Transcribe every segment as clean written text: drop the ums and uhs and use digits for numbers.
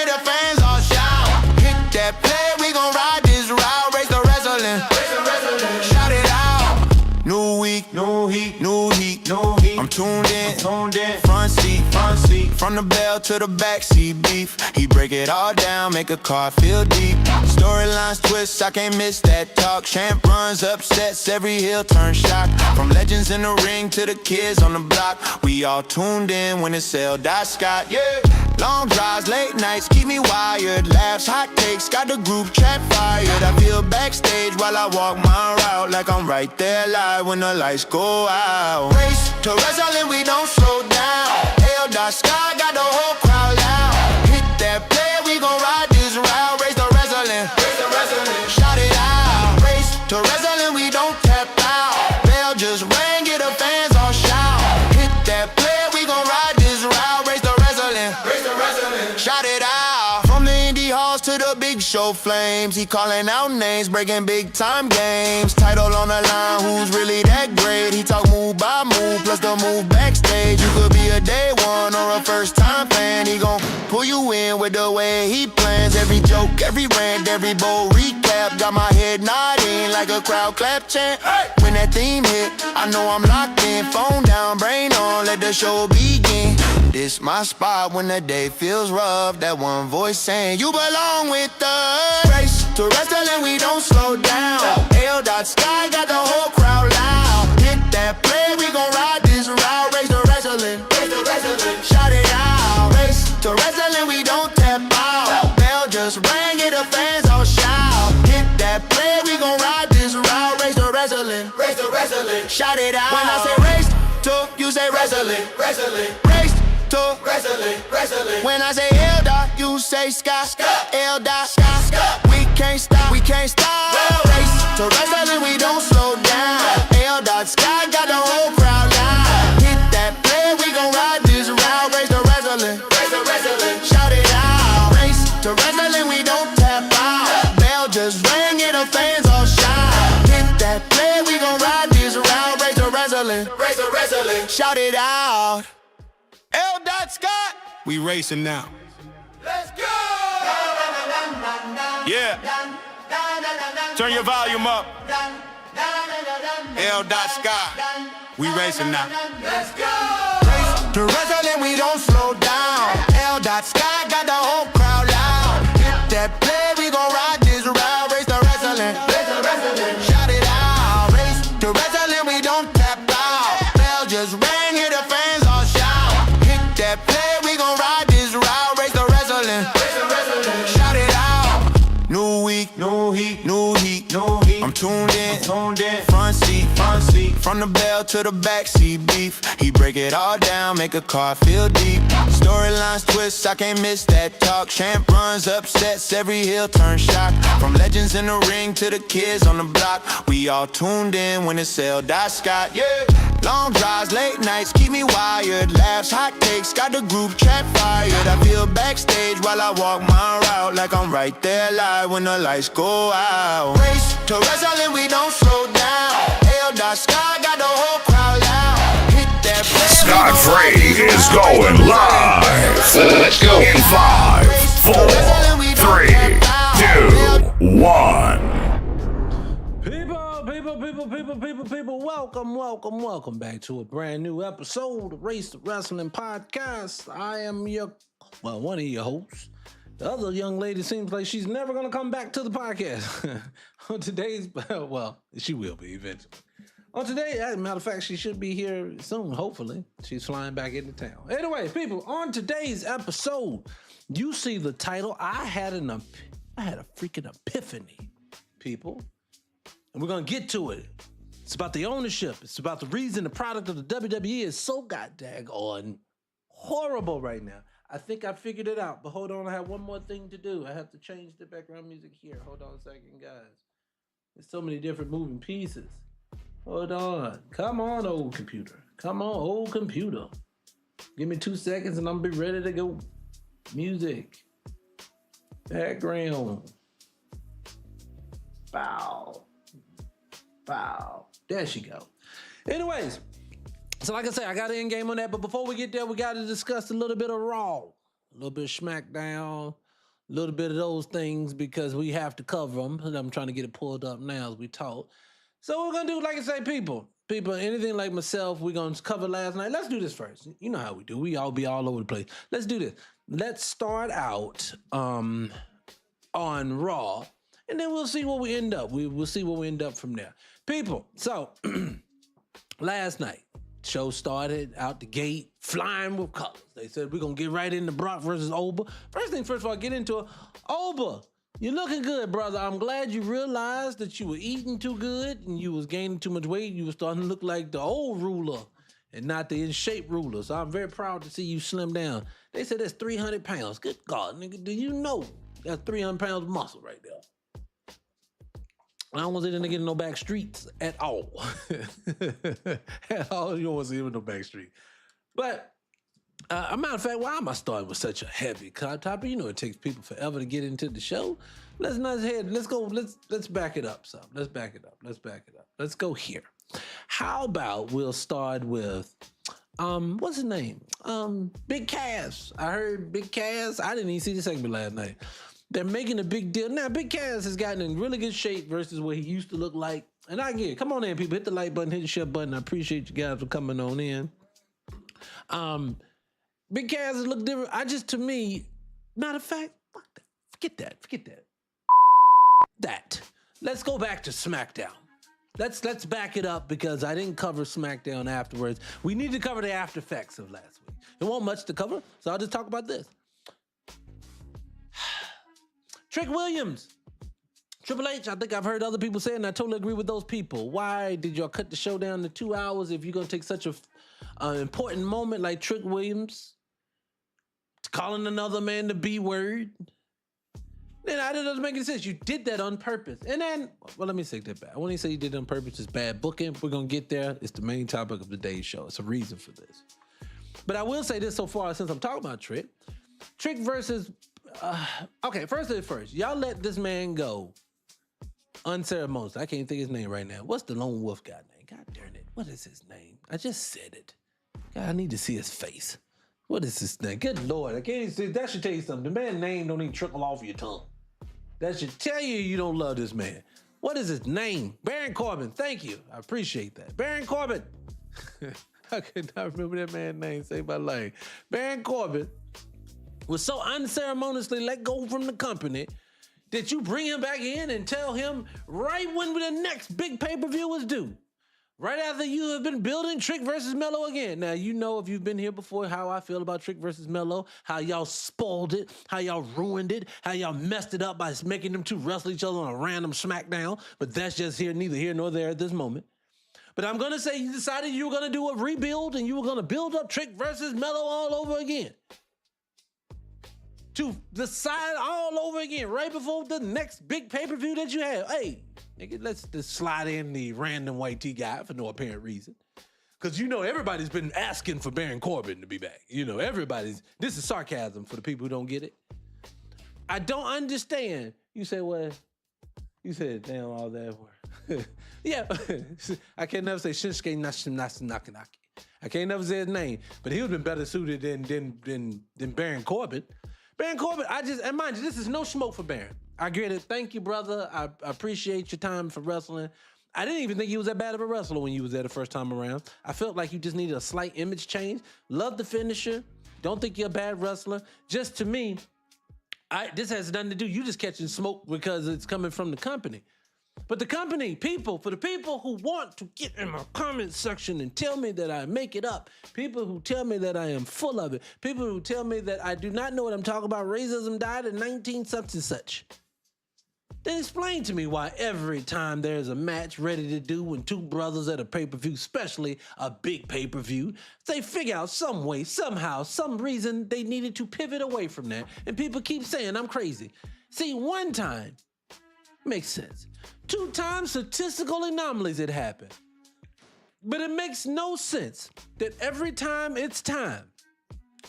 the fans all shout. Hit that play, we gon' ride this route. Raise the wrestling. Shout it out. New week, new heat, new heat, new heat. I'm tuned in, front seat, front seat. From the bell to the backseat beef. He break it all down, make a car feel deep. Storylines twist, I can't miss that talk. Champ runs, upsets, every heel turn shock. From legends in the ring to the kids on the block. We all tuned in when it's L.Scott, yeah. Long drives, late nights, keep me wired. Laughs, hot takes, got the group chat fired. I feel backstage while I walk my route, like I'm right there live when the lights go out. Race to wrestling, we don't slow down. L.Scott got the whole crowd loud. Hit that play, we gon' ride this route. Raise the wrestling, shout it out. Race to wrestling, we don't tap out. Bell just rang, get the fans all shout. Hit that play, we gon' ride this route. Raise the wrestling, shout it out. From the indie halls to the big show flames, he calling out names, breaking big time games. Title on the line, who's really that great? He talk move by move, plus the move backstage. You could be a day one or a first time fan. He gon' pull you in with the way he plans. Every joke, every rant, every bold recap. Got my head nodding like a crowd clap chant. When that theme hit, I know I'm locked in. Phone down, brain on, let the show begin. This my spot when the day feels rough. That one voice saying you belong with us. Race to wrestling, we don't slow down. L.Scott got the whole crowd loud. Hit that play, we gon' ride this route. Raise the wrestling, shout it out. Race to wrestling, we don't tap out. Bell just rang it, the fans all shout. Hit that play, we gon' ride this route. Raise the wrestling, shout it out. When I say race to, you say wrestling. Race to wrestling. When I say L-Dot, you say Scott. L-Dot, Scott. We can't stop. Race to wrestling, we don't slow down. L-Scott got the whole crowd loud. Hit that play, we gon' ride this route. Raise the wrestling, shout it out. Race to wrestling, we don't tap out. Bell just rang it, the fans all shout. Hit that play, we gon' ride this route. Raise the wrestling, shout it out. L.Scott, we racing now. Let's go! Yeah. Turn your volume up. L.Scott, we racing now. Let's go! Race to wrestling, we don't slow down. L.Scott got the whole crowd loud. Hit that play, we gon' ride this route. Race the wrestling, shout it out. Race to wrestling, we don't tap out. Bell just rang, hear the fans all shout. Hit that play, we gon' ride this route. Race the wrestling, shout it out. New week, new heat, new heat, new heat. I'm tuned in, front seat. From the bell to the backseat beef. He break it all down, make a car feel deep. Storylines twist, I can't miss that talk. Champ runs, upsets, every heel turn shock. From legends in the ring to the kids on the block. We all tuned in when it's L.Scott, yeah. Long drives, late nights, keep me wired. Laughs, hot takes, got the group chat fired. I feel backstage while I walk my route, like I'm right there live when the lights go out. Race to wrestling, we don't slow down. L.Scott got the whole crowd loud. Hit that play. Scott Free is going live. Let's go. In 5, 4, 3, 2, 1. People, welcome back to a brand new episode of Race to Wrestling Podcast. I am one of your hosts. The other young lady seems like she's never going to come back to the podcast. On today's, she will be eventually. On today, as a matter of fact, she should be here soon, hopefully. She's flying back into town. Anyway, people, on today's episode, you see the title. I had a freaking epiphany, people. And we're going to get to it. It's about the ownership. It's about the reason the product of the WWE is so goddamn horrible right now. I think I figured it out, but hold on. I have one more thing to do. I have to change the background music here. Hold on a second, guys. There's so many different moving pieces. Hold on. Come on, old computer. Give me 2 seconds and I'm be ready to go. Music. Background. Bow. There she go. Anyways, so like I say, I got an in-game on that, but before we get there, we got to discuss a little bit of Raw, a little bit of SmackDown, A little bit of those things because we have to cover them. And I'm trying to get it pulled up now as we talk. So what we're gonna do, like I say, people, anything like myself, we're gonna cover last night. Let's do this first. You know how we do. We all be all over the place. Let's do this. Let's start out on Raw, and then we'll see where we end up. We'll see where we end up from there. People, so last night, show started out the gate, flying with colors. They said we're gonna get right into Brock versus Oba. First of all, get into it. Oba, you're looking good, brother. I'm glad you realized that you were eating too good and you was gaining too much weight. You were starting to look like the old ruler and not the in-shape ruler. So I'm very proud to see you slim down. They said that's 300 pounds. Good God, nigga, do you know that's 300 pounds of muscle right there? I don't want to see the nigga in no back streets at all. At all, you don't want to see him in no back street. But, a matter of fact, why am I starting with such a heavy topic? You know, it takes people forever to get into the show. Let's back it up some. Let's back it up. Let's go here. How about we'll start with, what's his name? Big Cass. I heard Big Cass. I didn't even see the segment last night. They're making a big deal. Now, Big Cass has gotten in really good shape versus what he used to look like. And I get it. Come on in, people. Hit the like button, hit the share button. I appreciate you guys for coming on in. Big Cass has looked different. To me, matter of fact, fuck that. Forget that. Let's go back to SmackDown. Let's back it up because I didn't cover SmackDown afterwards. We need to cover the after effects of last week. There wasn't much to cover, so I'll just talk about this. Trick Williams, Triple H, I think I've heard other people say it, and I totally agree with those people. Why did y'all cut the show down to 2 hours if you're going to take such an important moment like Trick Williams calling another man the B word? Then that doesn't make any sense. You did that on purpose. And then, well, let me take that back. When you say you did it on purpose, it's bad booking. We're going to get there. It's the main topic of today's show. It's a reason for this. But I will say this so far, since I'm talking about Trick versus... okay, first things first. Y'all let this man go unceremoniously. I can't think his name right now. What's the lone wolf guy name? God darn it. What is his name? I just said it. God, I need to see his face. What is his name? Good Lord. I can't even see. That should tell you something. The man's name don't even trickle off your tongue. That should tell you don't love this man. What is his name? Baron Corbin. Thank you. I appreciate that. Baron Corbin. I could not remember that man's name. Save my life. Baron Corbin was so unceremoniously let go from the company that you bring him back in and tell him right when the next big pay-per-view was due. Right after you have been building Trick versus Melo again. Now, you know, if you've been here before, how I feel about Trick versus Melo, how y'all spoiled it, how y'all ruined it, how y'all messed it up by making them two wrestle each other on a random SmackDown. But that's just neither here nor there at this moment. But I'm going to say you decided you were going to do a rebuild and you were going to build up Trick versus Melo all over again. To decide all over again right before the next big pay-per-view that you have. Hey, nigga, let's just slide in the random white tee guy for no apparent reason. Because you know everybody's been asking for Baron Corbin to be back. You know, this is sarcasm for the people who don't get it. I don't understand. You say what? You said, damn, all that word. Yeah, I can't never say Shinsuke Nakanaki. I can't never say his name, but he would have been better suited than Baron Corbin. Baron Corbin, and mind you, this is no smoke for Baron. I get it. Thank you, brother. I appreciate your time for wrestling. I didn't even think he was that bad of a wrestler when you was there the first time around. I felt like you just needed a slight image change. Love the finisher. Don't think you're a bad wrestler. Just to me, this has nothing to do. You just catching smoke because it's coming from the company. But the company, for the people who want to get in my comment section and tell me that I make it up, people who tell me that I am full of it, people who tell me that I do not know what I'm talking about, racism died in 19 such and such. Then explain to me why every time there's a match ready to do when two brothers at a pay-per-view, especially a big pay-per-view, they figure out some way, somehow, some reason they needed to pivot away from that. And people keep saying I'm crazy. See, one time, makes sense. 2 times, statistical anomalies had happened. But it makes no sense that every time it's time,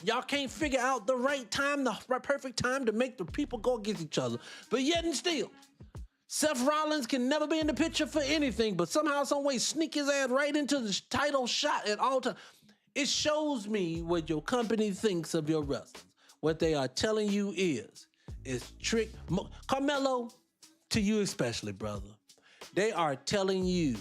y'all can't figure out the right time, the perfect time to make the people go against each other. But yet and still, Seth Rollins can never be in the picture for anything, but somehow, some way, sneak his ass right into the title shot at all times. It shows me what your company thinks of your wrestlers. What they are telling you is is Carmelo, to you especially, brother. They are telling you,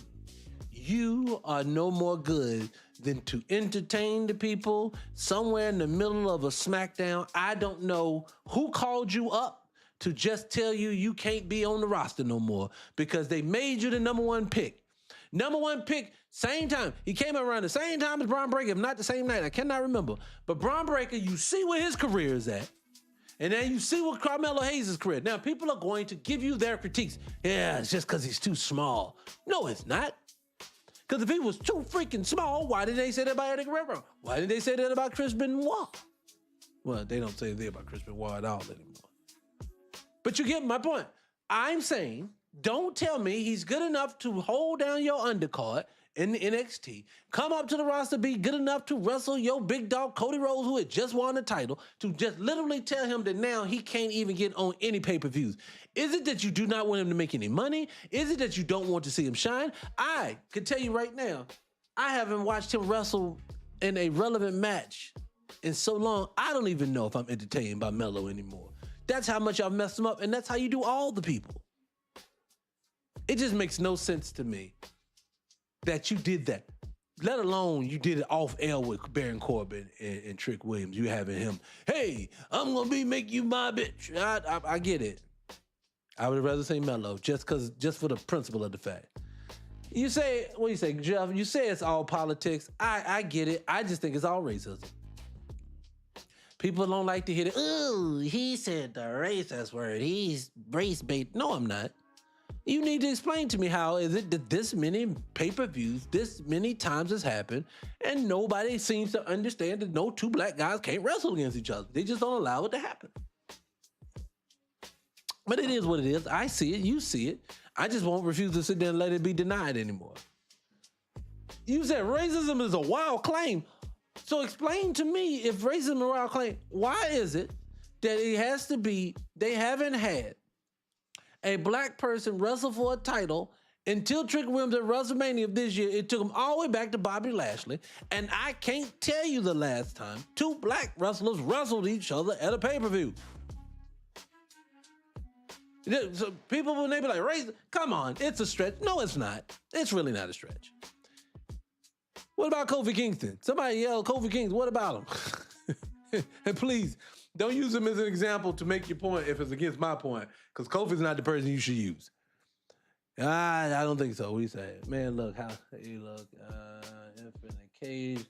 you are no more good than to entertain the people somewhere in the middle of a SmackDown. I don't know who called you up to just tell you you can't be on the roster no more because they made you the number one pick. Number one pick, same time. He came around the same time as Braun Breaker, if not the same night. I cannot remember. But Braun Breaker, you see where his career is at. And then you see what Carmelo Hayes' career. Now, people are going to give you their critiques. Yeah, it's just because he's too small. No, it's not. Because if he was too freaking small, why did they say that about Eddie Guerrero? Why did they say that about Chris Benoit? Well, they don't say that about Chris Benoit at all anymore. But you get my point. I'm saying, don't tell me he's good enough to hold down your undercard in the NXT, come up to the roster, be good enough to wrestle your big dog Cody Rhodes, who had just won the title, to just literally tell him that now he can't even get on any pay-per-views. Is it that you do not want him to make any money? Is it that you don't want to see him shine? I can tell you right now, I haven't watched him wrestle in a relevant match in so long, I don't even know if I'm entertained by Melo anymore. That's how much I've messed him up, and that's how you do all the people. It just makes no sense to me that you did that, let alone you did it off air with Baron Corbin and Trick Williams. You having him, hey, I'm gonna make you my bitch. I get it. I would rather say Melo just for the principle of the fact. You say, what do you say, Jeff? You say it's all politics. I get it. I just think it's all racism. People don't like to hear it. Ooh, he said the racist word. He's race bait. No, I'm not. You need to explain to me how is it that this many pay-per-views, this many times has happened, and nobody seems to understand that no two black guys can't wrestle against each other. They just don't allow it to happen. But it is what it is. I see it. You see it. I just won't refuse to sit there and let it be denied anymore. You said racism is a wild claim. So explain to me, if racism is a wild claim, why is it that it has to be, they haven't had a black person wrestle for a title until Trick Williams at WrestleMania of this year? It took him all the way back to Bobby Lashley. And I can't tell you the last time two black wrestlers wrestled each other at a pay-per-view. So people, when they be like, race, come on, it's a stretch. No, it's not. It's really not a stretch. What about Kofi Kingston? Somebody yell, Kofi Kingston, what about him? And please, don't use him as an example to make your point if it's against my point, because Kofi's not the person you should use. I don't think so. What do you say? Man, look, Infinite Cage.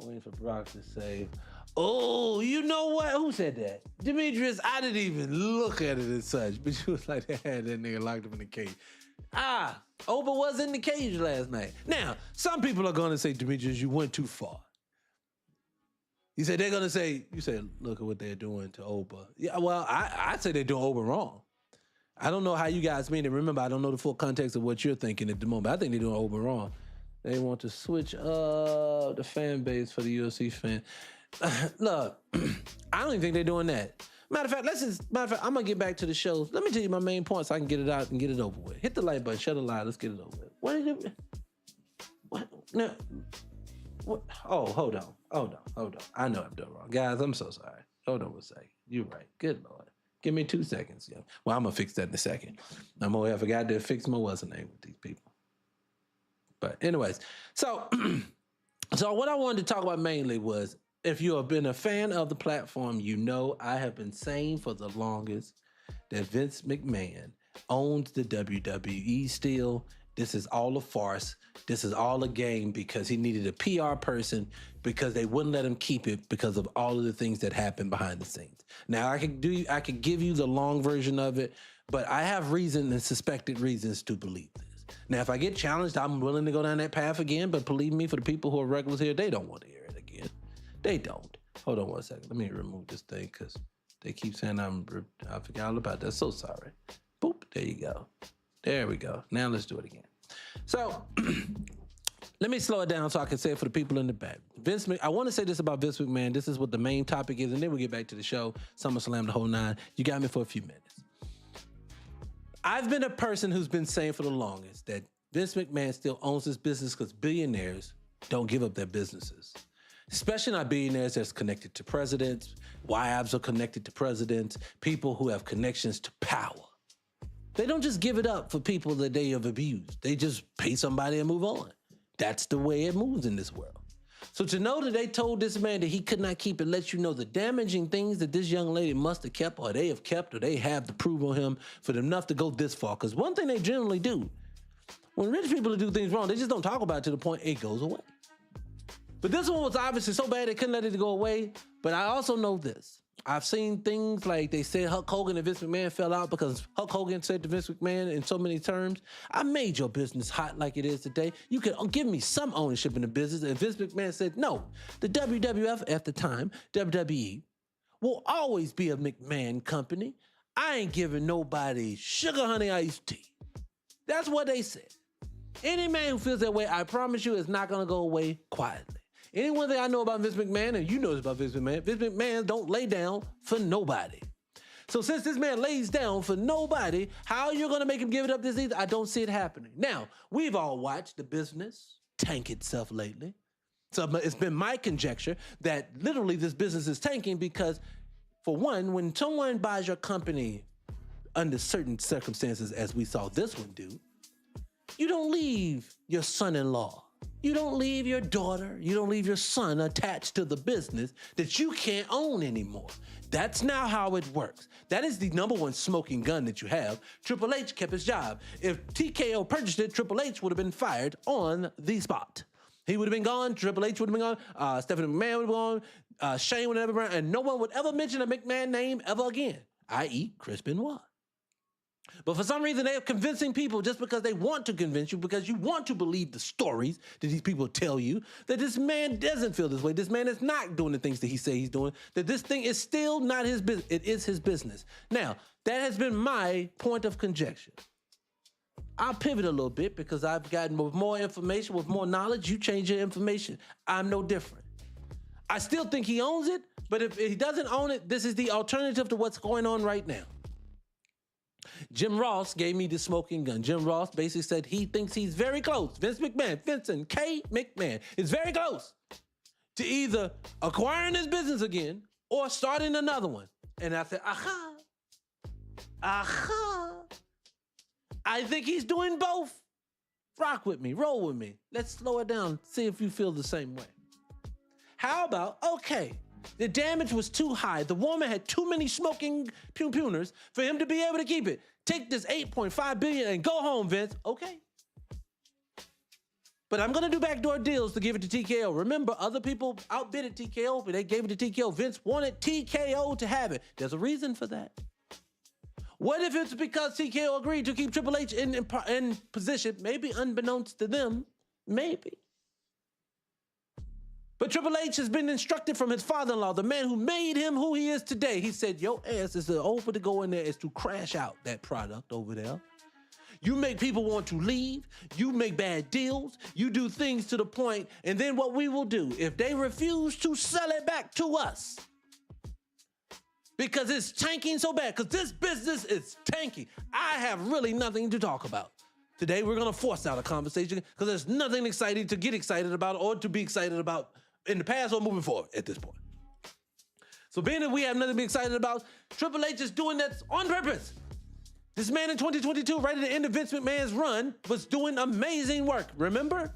I'm waiting for Brock to say, oh, you know what? Who said that? Demetrius, I didn't even look at it as such, but you was like, they had that nigga locked up in the cage. Oba was in the cage last night. Now, some people are going to say, Demetrius, you went too far. You said they're going to say, you said, look at what they're doing to Oba. Yeah, well, I say they're doing Oba wrong. I don't know how you guys mean it. Remember, I don't know the full context of what you're thinking at the moment. I think they're doing Oba wrong. They want to switch up the fan base for the UFC fan. Look, I don't even think they're doing that. Matter of fact, I'm gonna get back to the shows. Let me tell you my main points so I can get it out and get it over with. Hit the like button, shut the light, let's get it over with. What? No. What? Oh, hold on. I know I've done wrong. Guys, I'm so sorry. Hold on a second. You're right. Good Lord. Give me 2 seconds. Yo. Well, I'm gonna fix that in a second. I forgot to fix my what's the name with these people. But anyways, so what I wanted to talk about mainly was, if you have been a fan of the platform, you know I have been saying for the longest that Vince McMahon owns the WWE still. This is all a farce. This is all a game because he needed a PR person because they wouldn't let him keep it because of all of the things that happened behind the scenes. Now, I could give you the long version of it, but I have reason and suspected reasons to believe this. Now, if I get challenged, I'm willing to go down that path again, but believe me, for the people who are regulars here, they don't want to hear it again. They don't. Hold on one second. Let me remove this thing because they keep saying I forgot all about that. So sorry. Boop. There you go. There we go. Now let's do it again. So let me slow it down so I can say it for the people in the back. I want to say this about Vince McMahon. This is what the main topic is, and then we'll get back to the show. SummerSlam, the whole nine. You got me for a few minutes. I've been a person who's been saying for the longest that Vince McMahon still owns his business because billionaires don't give up their businesses. especially not billionaires that's connected to presidents. Wives are connected to presidents, people who have connections to power. They don't just give it up for people that they have abused. They just pay somebody and move on. That's the way it moves in this world. So to know that they told this man that he could not keep it lets you know the damaging things that this young lady must have kept, or they have kept, or they have to prove on him for them enough to go this far. Because one thing they generally do, when rich people do things wrong, they just don't talk about it to the point it goes away. But this one was obviously so bad they couldn't let it go away. But I also know this. I've seen things like they said Hulk Hogan and Vince McMahon fell out because Hulk Hogan said to Vince McMahon in so many terms, I made your business hot like it is today. You can give me some ownership in the business. And Vince McMahon said, no, the WWF at the time, WWE, will always be a McMahon company. I ain't giving nobody sugar honey iced tea. That's what they said. Any man who feels that way, I promise you, is not going to go away quietly. Any one thing I know about Vince McMahon, and you know this about Vince McMahon don't lay down for nobody. So since this man lays down for nobody, how are you going to make him give it up this easy? I don't see it happening. Now, we've all watched the business tank itself lately. So it's been my conjecture that literally this business is tanking because, for one, when someone buys your company under certain circumstances, as we saw this one do, you don't leave your son-in-law. You don't leave your daughter, you don't leave your son attached to the business that you can't own anymore. That's not how it works. That is the number one smoking gun that you have. Triple H kept his job. If TKO purchased it, Triple H would have been fired on the spot. He would have been gone, Triple H would have been gone, Stephanie McMahon would have been gone, Shane would have been gone, and no one would ever mention a McMahon name ever again, i.e. Chris Benoit. But for some reason, they are convincing people just because they want to convince you, because you want to believe the stories that these people tell you, that this man doesn't feel this way. This man is not doing the things that he say he's doing, that this thing is still not his business. It is his business. Now, that has been my point of conjecture. I'll pivot a little bit because I've gotten with more information, with more knowledge. You change your information. I'm no different. I still think he owns it, but if he doesn't own it, this is the alternative to what's going on right now. Jim Ross gave me the smoking gun. Jim Ross basically said he thinks he's very close. Vince McMahon, Vincent K. McMahon, is very close to either acquiring his business again or starting another one. And I said, aha. I think he's doing both. Rock with me, roll with me. Let's slow it down, see if you feel the same way. How about, okay, the damage was too high. The woman had too many smoking puners for him to be able to keep it. Take this $8.5 billion and go home, Vince. Okay. But I'm going to do backdoor deals to give it to TKO. Remember, other people outbidded TKO, but they gave it to TKO. Vince wanted TKO to have it. There's a reason for that. What if it's because TKO agreed to keep Triple H in position, maybe unbeknownst to them, maybe. But Triple H has been instructed from his father-in-law, the man who made him who he is today. He said, your ass is over to go in there is to crash out that product over there. You make people want to leave. You make bad deals. You do things to the point. And then what we will do, if they refuse to sell it back to us, because it's tanking so bad, because this business is tanking, I have really nothing to talk about. Today, we're going to force out a conversation because there's nothing exciting to get excited about or to be excited about in the past or moving forward at this point. So being that we have nothing to be excited about, Triple H is doing that on purpose. This man in 2022, right at the end of Vince McMahon's run, was doing amazing work. Remember?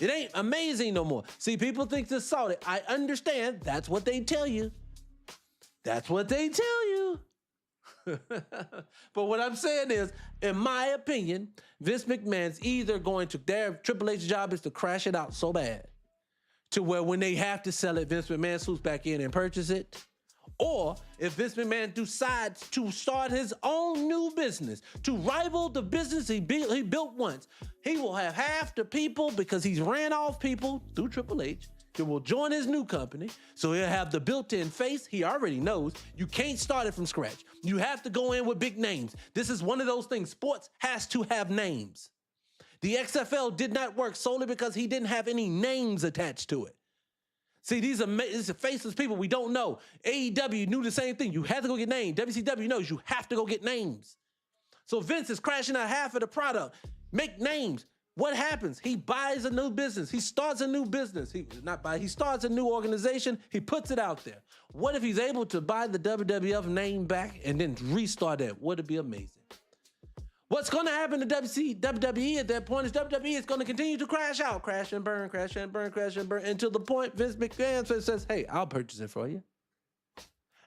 It ain't amazing no more. See, people think this salty. I understand. That's what they tell you. That's what they tell you. But what I'm saying is, in my opinion, Vince McMahon's either going to, their Triple H's job is to crash it out so bad to where when they have to sell it, Vince McMahon swoops back in and purchase it. Or if Vince McMahon decides to start his own new business to rival the business he built once, he will have half the people because he's ran off people through Triple H that will join his new company. So he'll have the built-in face. He already knows you can't start it from scratch. You have to go in with big names. This is one of those things. Sports has to have names. The XFL did not work solely because he didn't have any names attached to it. See, these are faceless people we don't know. AEW knew the same thing. You have to go get names. WCW knows you have to go get names. So Vince is crashing out half of the product. Make names. What happens? He buys a new business. He starts a new business. He starts a new organization. He puts it out there. What if he's able to buy the WWF name back and then restart it? Would it be amazing? What's going to happen to WWE at that point is WWE is going to continue to crash out, crash and burn, crash and burn, crash and burn, until the point Vince McMahon says, hey, I'll purchase it for you.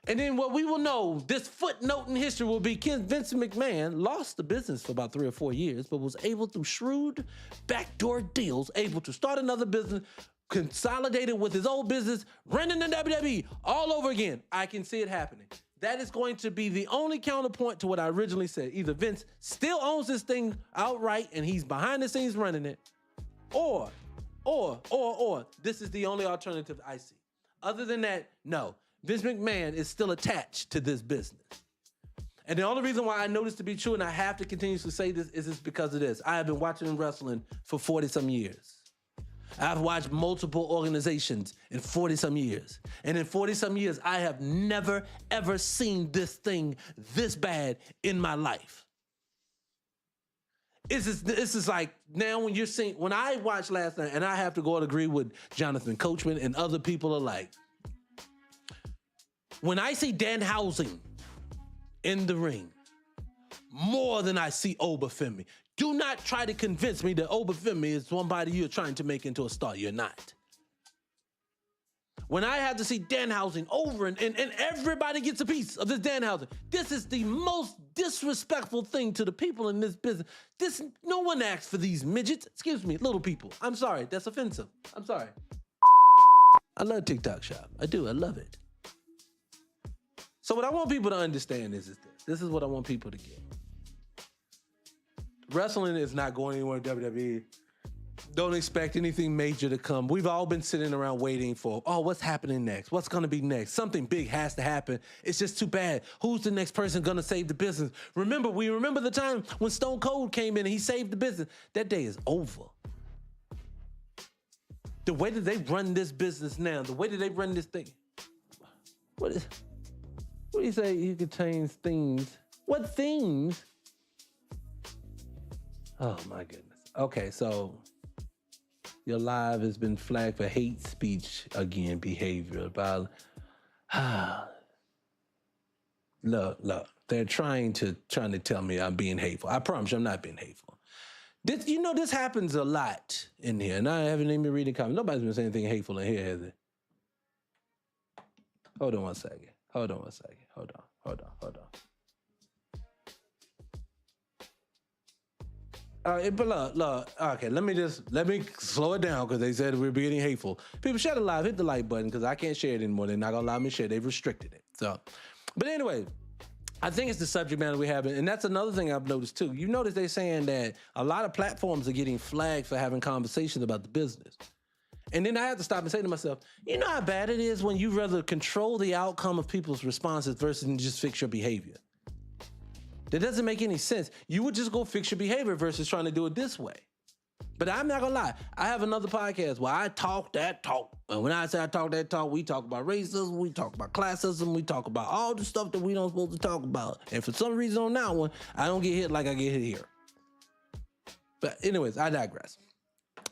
And then what we will know, this footnote in history will be Vince McMahon lost the business for about 3 or 4 years, but was able through shrewd backdoor deals, able to start another business, consolidated with his old business, running the WWE all over again. I can see it happening. That is going to be the only counterpoint to what I originally said. Either Vince still owns this thing outright and he's behind the scenes running it, or this is the only alternative I see. Other than that, no. Vince McMahon is still attached to this business. And the only reason why I know this to be true, and I have to continuously say this, is because of this. I have been watching wrestling for 40-some years. I've watched multiple organizations in 40-some years. And in 40-some years, I have never, ever seen this thing this bad in my life. This is like, now when I watched last night, and I have to go and agree with Jonathan Coachman and other people alike, when I see Danhausen in the ring, more than I see Obafemi, do not try to convince me that Obafemi is somebody you're trying to make into a star. You're not. When I have to see Danhausen over and everybody gets a piece of this Danhausen, this is the most disrespectful thing to the people in this business. No one asks for these midgets. Excuse me, little people. I'm sorry, that's offensive. I'm sorry. I love TikTok Shop. I do, I love it. So what I want people to understand is this. This is what I want people to get. Wrestling is not going anywhere in WWE. Don't expect anything major to come. We've all been sitting around waiting for, what's happening next? What's going to be next? Something big has to happen. It's just too bad. Who's the next person going to save the business? We remember the time when Stone Cold came in and he saved the business. That day is over. The way that they run this business now, the way that they run this thing, what do you say? He contains themes. What themes? Oh my goodness. Okay, so your live has been flagged for hate speech again, behavior. Look. They're trying to tell me I'm being hateful. I promise you I'm not being hateful. This happens a lot in here, and I haven't even been reading comments. Nobody's been saying anything hateful in here, has it? Hold on one second. Hold on. But look, okay, let me slow it down because they said we're being hateful. People, share the live, hit the like button because I can't share it anymore. They're not gonna allow me to share. They've restricted it. So, but anyway, I think it's the subject matter we have, and that's another thing I've noticed too. You notice they're saying that a lot of platforms are getting flagged for having conversations about the business. And then I have to stop and say to myself, you know how bad it is when you rather control the outcome of people's responses versus just fix your behavior. That doesn't make any sense. You would just go fix your behavior versus trying to do it this way. But I'm not gonna lie, I have another podcast where I talk that talk. And when I say I talk that talk, we talk about racism, we talk about classism, we talk about all the stuff that we don't supposed to talk about. And for some reason on that one, I don't get hit like I get hit here. But anyways, I digress.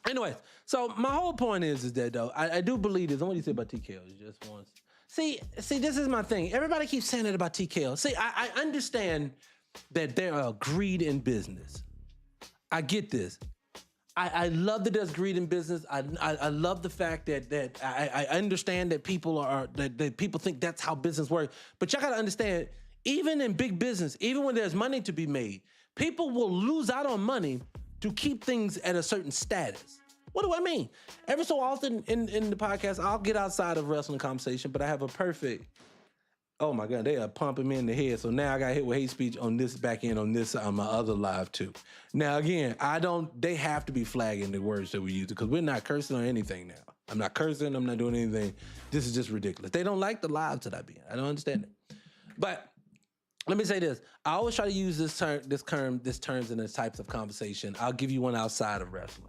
Anyways, so my whole point is that though, I do believe this. What do you say about TKO? Just once. See, this is my thing. Everybody keeps saying it about TKO. See, I understand that there are greed in business. I get this. I love that there's greed in business. I love the fact that I understand that that people think that's how business works. But y'all gotta understand, even in big business, even when there's money to be made, people will lose out on money to keep things at a certain status. What do I mean? Every so often in the podcast, I'll get outside of wrestling conversation, but I have a perfect, oh my God, they are pumping me in the head. So now I got hit with hate speech on this back end, on my other live too. Now again, they have to be flagging the words that we use because we're not cursing or anything now. I'm not cursing, I'm not doing anything. This is just ridiculous. They don't like the lives that I be in. I don't understand it. But let me say this. I always try to use this terms in the types of conversation. I'll give you one outside of wrestling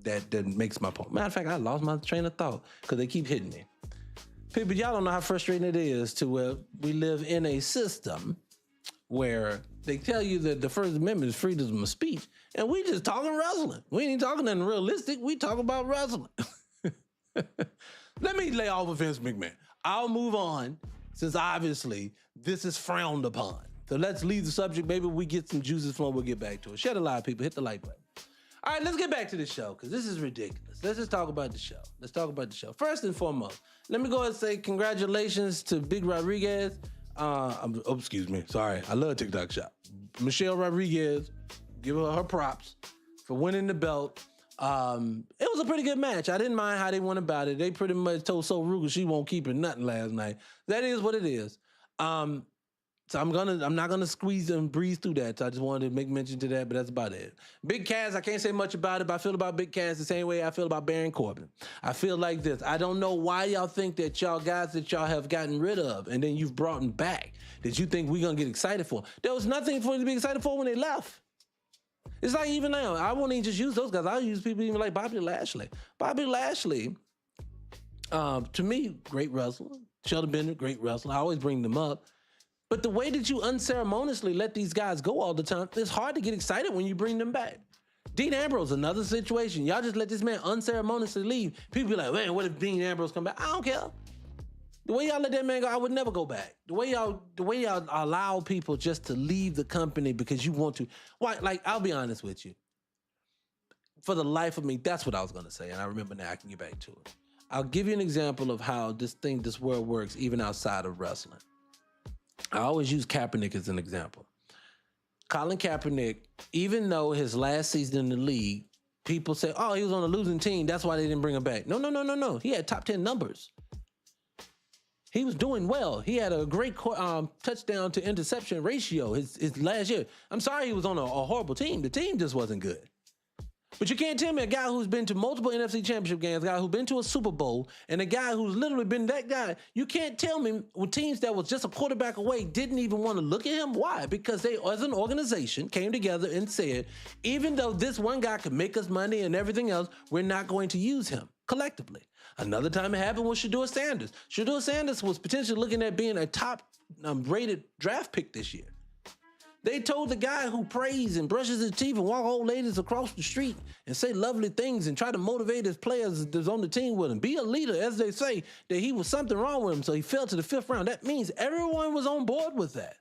that makes my point. Matter of fact, I lost my train of thought because they keep hitting me. People, y'all don't know how frustrating it is to where we live in a system where they tell you that the First Amendment is freedom of speech, and we just talking wrestling. We ain't talking nothing realistic. We talk about wrestling. Let me lay off of Vince McMahon. I'll move on, since obviously this is frowned upon. So let's leave the subject. Maybe we get some juices flowing. We'll get back to it. Shed a lot, people. Hit the like button. All right, let's get back to the show, because this is ridiculous. Let's just talk about the show. Let's talk about the show. First and foremost, let me go ahead and say congratulations to Big Rodriguez. Excuse me. Sorry. I love TikTok Shop. Michelle Rodriguez, give her props for winning the belt. It was a pretty good match. I didn't mind how they went about it. They pretty much told So Rugal she won't keep it nothing last night. That is what it is. So I'm not gonna squeeze and breeze through that. So I just wanted to make mention to that, but that's about it. Big Cass, I can't say much about it, but I feel about Big Cass the same way I feel about Baron Corbin. I feel like this. I don't know why y'all think that y'all guys that y'all have gotten rid of and then you've brought them back, that you think we're gonna get excited for. There was nothing for them to be excited for when they left. It's like even now, I won't even just use those guys. I'll use people even like Bobby Lashley. Bobby Lashley, to me, great wrestler. Shelton Bennett, great wrestler. I always bring them up. But the way that you unceremoniously let these guys go all the time, it's hard to get excited when you bring them back. Dean Ambrose, another situation. Y'all just let this man unceremoniously leave. People be like, man, what if Dean Ambrose come back? I don't care. The way y'all let that man go, I would never go back. The way y'all allow people just to leave the company because you want to. Why? Like, I'll be honest with you. For the life of me, that's what I was gonna say, and I remember now I can get back to it. I'll give you an example of how this world works even outside of wrestling. I always use Kaepernick as an example. Colin Kaepernick, even though his last season in the league, people say, oh, he was on a losing team, that's why they didn't bring him back. No. He had top 10 numbers. He was doing well. He had a great touchdown to interception ratio his last year. I'm sorry he was on a horrible team. The team just wasn't good. But you can't tell me a guy who's been to multiple NFC championship games, a guy who's been to a Super Bowl, and a guy who's literally been that guy, you can't tell me with teams that was just a quarterback away didn't even want to look at him. Why? Because they, as an organization, came together and said, even though this one guy could make us money and everything else, we're not going to use him collectively. Another time it happened was Shedeur Sanders. Shedeur Sanders was potentially looking at being a top rated draft pick this year. They told the guy who prays and brushes his teeth and walk old ladies across the street and say lovely things and try to motivate his players that's on the team with him, be a leader, as they say, that he was something wrong with him, so he fell to the 5th round. That means everyone was on board with that.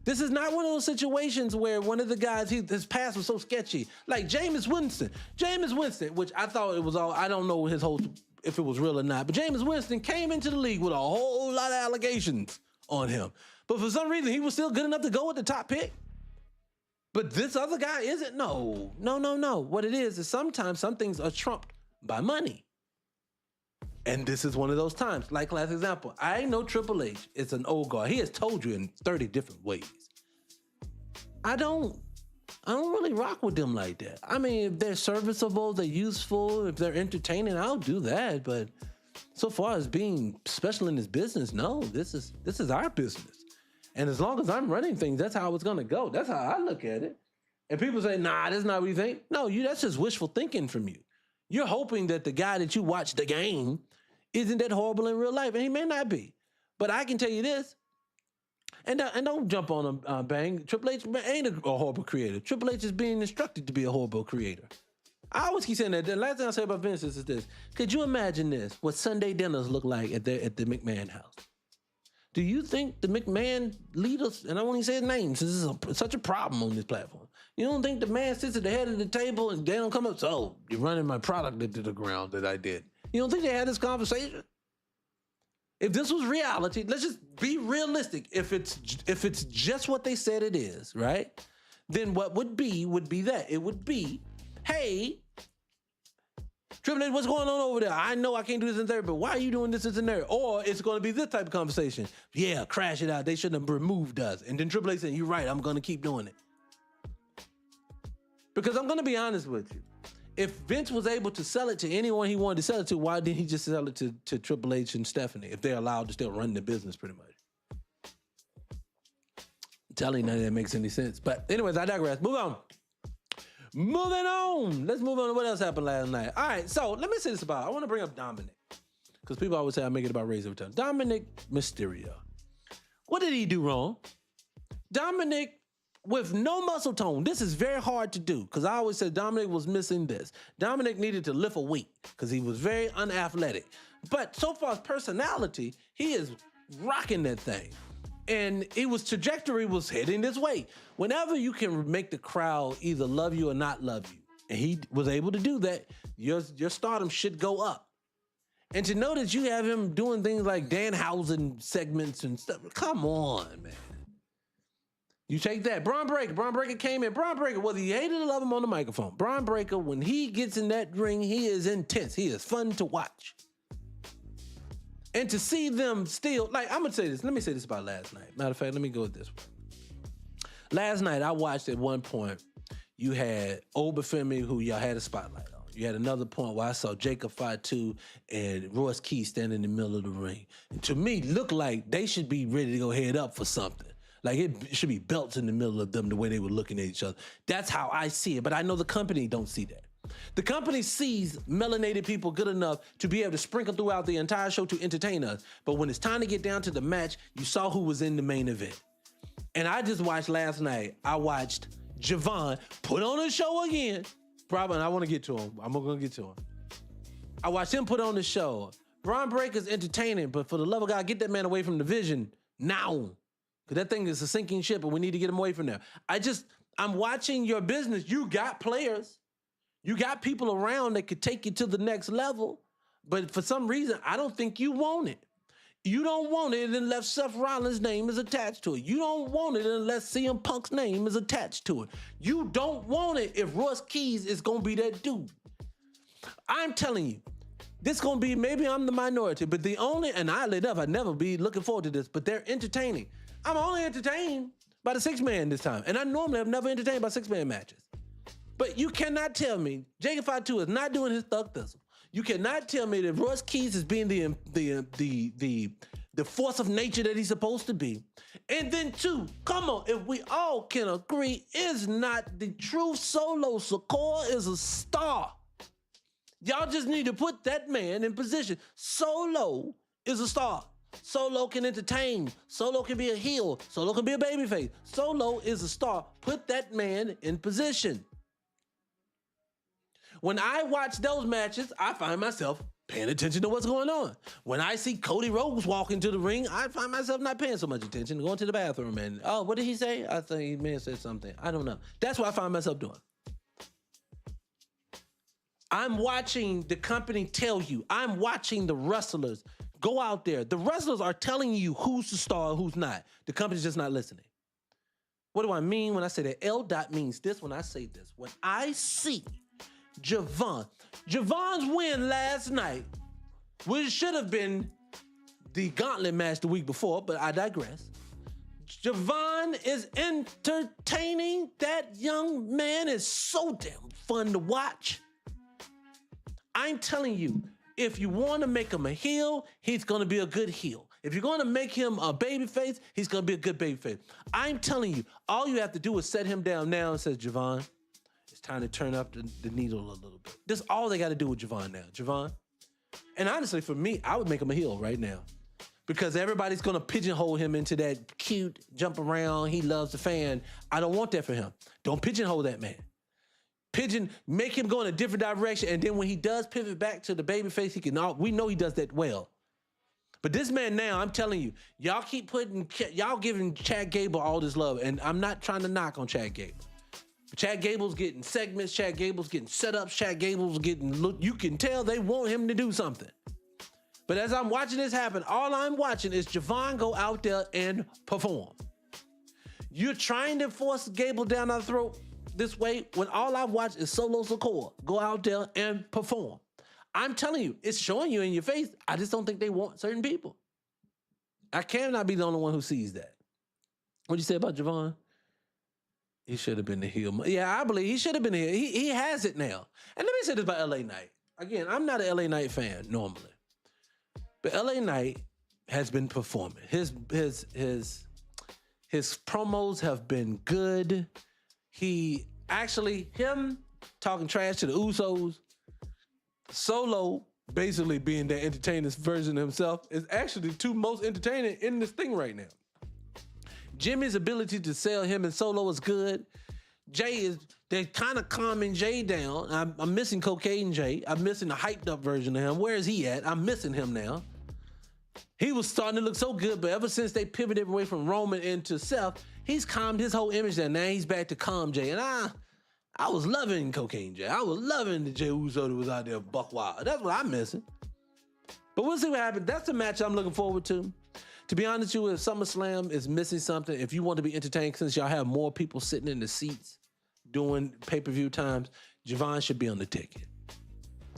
This is not one of those situations where one of the guys, his past was so sketchy. Like Jameis Winston, which I thought it was all, I don't know if it was real or not, but Jameis Winston came into the league with a whole lot of allegations on him. But for some reason, he was still good enough to go with the top pick. But this other guy isn't. No. What it is sometimes some things are trumped by money. And this is one of those times. Like last example, I know Triple H is an old guard. He has told you in 30 different ways. I don't really rock with them like that. I mean, if they're serviceable, they're useful, if they're entertaining, I'll do that. But so far as being special in this business, no, this is our business. And as long as I'm running things, that's how it's gonna go. That's how I look at it. And people say, nah, that's not what you think. No, that's just wishful thinking from you. You're hoping that the guy that you watch the game isn't that horrible in real life, and he may not be. But I can tell you this, and don't jump on him, Bang. Triple H ain't a horrible creator. Triple H is being instructed to be a horrible creator. I always keep saying that. The last thing I say about Vince is this. Could you imagine this, what Sunday dinners look like at the McMahon house? Do you think the McMahon leaders, and I won't even say his name since this is such a problem on this platform, you don't think the man sits at the head of the table and they don't come up, so you're running my product into the ground that I did. You don't think they had this conversation? If this was reality, let's just be realistic. If it's just what they said it is, right? Then what would be that. It would be, hey, Triple H, what's going on over there? I know I can't do this in there, but why are you doing this in there? Or it's going to be this type of conversation. Yeah, crash it out. They shouldn't have removed us. And then Triple H saying, you're right, I'm going to keep doing it. Because I'm going to be honest with you. If Vince was able to sell it to anyone he wanted to sell it to, why didn't he just sell it to Triple H and Stephanie if they're allowed to still run the business pretty much? I'm telling you, none of that makes any sense. But anyways, I digress. Move on. Moving on. Let's move on to what else happened last night. All right, so let me say this about, I want to bring up Dominic. Because people always say I make it about Razor every time. Dominic Mysterio. What did he do wrong? Dominic, with no muscle tone, this is very hard to do because I always said Dominic was missing this. Dominic needed to lift a weight because he was very unathletic. But so far as personality, he is rocking that thing. And trajectory was heading this way. Whenever you can make the crowd either love you or not love you, and he was able to do that, your stardom should go up. And to know that you have him doing things like Danhausen segments and stuff, come on, man. You take that. Braun Breaker came in. Braun Breaker, whether you hated or love him on the microphone, Braun Breaker, when he gets in that ring, he is intense. He is fun to watch. And to see them still, like, I'm going to say this. Let me say this about last night. Matter of fact, let me go with this one. Last night, I watched at one point, you had Obafemi, who y'all had a spotlight on. You had another point where I saw Jacob Fatu and Royce Key standing in the middle of the ring. And to me, looked like they should be ready to go head up for something. Like, it should be belts in the middle of them the way they were looking at each other. That's how I see it, but I know the company don't see that. The company sees melanated people good enough to be able to sprinkle throughout the entire show to entertain us. But when it's time to get down to the match, you saw who was in the main event. And I just watched last night, I watched Javon put on a show again. Probably, and I want to get to him. I'm going to get to him. I watched him put on the show. Braun Breaker's entertaining, but for the love of God, get that man away from the vision now. Because that thing is a sinking ship and we need to get him away from there. I'm watching your business. You got players. You got people around that could take you to the next level, but for some reason, I don't think you want it. You don't want it unless Seth Rollins' name is attached to it. You don't want it unless CM Punk's name is attached to it. You don't want it if Royce Keys is going to be that dude. I'm telling you, this going to be, maybe I'm the minority, but and I lit up, I'd never be looking forward to this, but they're entertaining. I'm only entertained by the 6-man this time, and I normally have never entertained by 6-man matches. But you cannot tell me Jacob Fatu is not doing his thug thistle. You cannot tell me that Royce Keys is being the force of nature that he's supposed to be. And then two, come on, if we all can agree, is not the true Solo Sikoa is a star. Y'all just need to put that man in position. Solo is a star. Solo can entertain. Solo can be a heel. Solo can be a babyface. Solo is a star. Put that man in position. When I watch those matches, I find myself paying attention to what's going on. When I see Cody Rhodes walk into the ring, I find myself not paying so much attention, going to the bathroom and, oh, what did he say? I think he may have said something. I don't know. That's what I find myself doing. I'm watching the company tell you. I'm watching the wrestlers go out there. The wrestlers are telling you who's the star and who's not. The company's just not listening. What do I mean when I say that? L. Dot means this when I say this. When I see Javon's win last night, which should have been the gauntlet match the week before, but I digress. Javon is entertaining. That young man is so damn fun to watch. I'm telling you, if you want to make him a heel, he's going to be a good heel. If you're going to make him a babyface, he's going to be a good babyface. I'm telling you, all you have to do is set him down now and say, Javon, it's time to turn up the needle a little bit. That's all they got to do with Javon now. Javon. And honestly, for me, I would make him a heel right now. Because everybody's going to pigeonhole him into that cute, jump around, he loves the fan. I don't want that for him. Don't pigeonhole that man. Make him go in a different direction, and then when he does pivot back to the babyface, we know he does that well. But this man now, I'm telling you, y'all giving Chad Gable all this love, and I'm not trying to knock on Chad Gable. But Chad Gable's getting segments, Chad Gable's getting setups, Chad Gable's you can tell they want him to do something. But as I'm watching this happen, all I'm watching is Javon go out there and perform. You're trying to force Gable down our throat this way when all I've watched is Solo Sikoa go out there and perform. I'm telling you, it's showing you in your face. I just don't think they want certain people. I cannot be the only one who sees that. What'd you say about Javon? He should have been the heel. Yeah, I believe he should have been the heel. He has it now. And let me say this about LA Knight. Again, I'm not an LA Knight fan normally. But LA Knight has been performing. His promos have been good. Him talking trash to the Usos, Solo basically being the entertaining version of himself is actually the two most entertaining in this thing right now. Jimmy's ability to sell him and Solo is good. They're kind of calming Jay down. I'm missing Cocaine Jay. I'm missing the hyped up version of him. Where is he at? I'm missing him now. He was starting to look so good, but ever since they pivoted away from Roman into Seth, he's calmed his whole image down. Now he's back to calm Jay. And I was loving Cocaine Jay. I was loving the Jey Uso that was out there buck wild. That's what I'm missing. But we'll see what happens. That's the match I'm looking forward to. To be honest with you, if SummerSlam is missing something, if you want to be entertained, since y'all have more people sitting in the seats doing pay-per-view times, Javon should be on the ticket.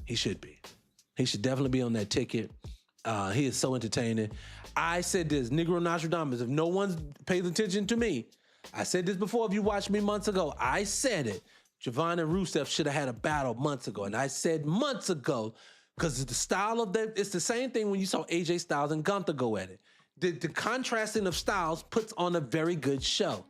He should be. He should definitely be on that ticket. He is so entertaining. I said this, Negro Nostradamus, if no one's pays attention to me, I said this before if you watched me months ago, I said it. Javon and Rusev should have had a battle months ago. And I said months ago, because the style of that, it's the same thing when you saw AJ Styles and Gunther go at it. The contrasting of styles puts on a very good show.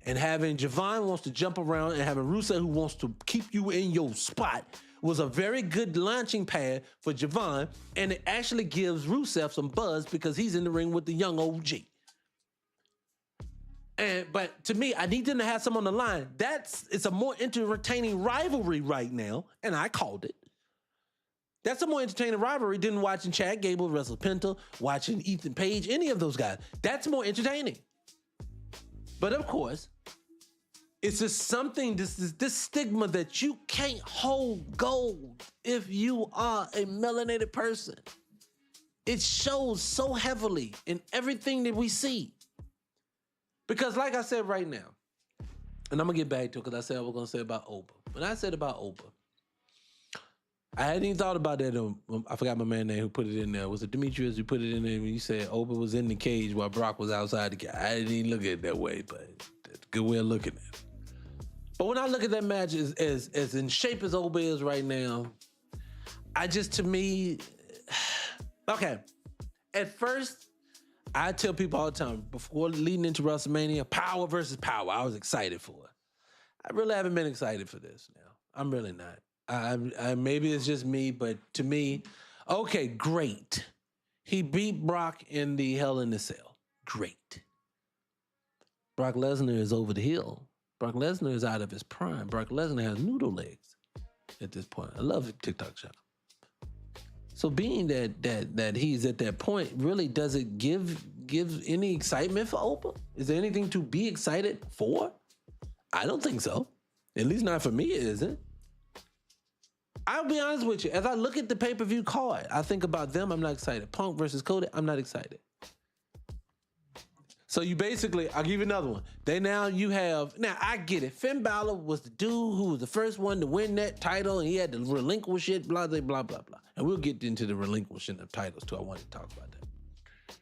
And having Javon wants to jump around and having Rusev who wants to keep you in your spot was a very good launching pad for Javon. And it actually gives Rusev some buzz because he's in the ring with the young OG. But to me, I need them to have some on the line. It's a more entertaining rivalry right now, and I called it. That's a more entertaining rivalry than watching Chad Gable wrestle Penta, watching Ethan Page, any of those guys. That's more entertaining. But of course, it's just something, this stigma that you can't hold gold if you are a melanated person. It shows so heavily in everything that we see. Because like I said right now, and I'm going to get back to it because I said I was going to say about Oprah. When I said about Oprah, I hadn't even thought about that. I forgot my man's name who put it in there. Was it Demetrius who put it in there when you said Oprah was in the cage while Brock was outside the cage? I didn't even look at it that way, but that's a good way of looking at it. But when I look at that match as in shape as Oprah is right now, to me, okay. At first, I tell people all the time, before leading into WrestleMania, power versus power, I was excited for it. I really haven't been excited for this now. I'm really not. I maybe it's just me, but to me, okay, great. He beat Brock in the Hell in the Cell. Great. Brock Lesnar is over the hill. Brock Lesnar is out of his prime. Brock Lesnar has noodle legs at this point. I love it, TikTok shop. So being that he's at that point, really does it give any excitement for Oprah? Is there anything to be excited for? I don't think so. At least not for me, it isn't. I'll be honest with you. As I look at the pay-per-view card, I think about them, I'm not excited. Punk versus Cody, I'm not excited. So you basically, I'll give you another one. Now I get it. Finn Balor was the dude who was the first one to win that title and he had to relinquish it, blah, blah, blah, blah, blah. And we'll get into the relinquishing of titles too. I wanted to talk about that.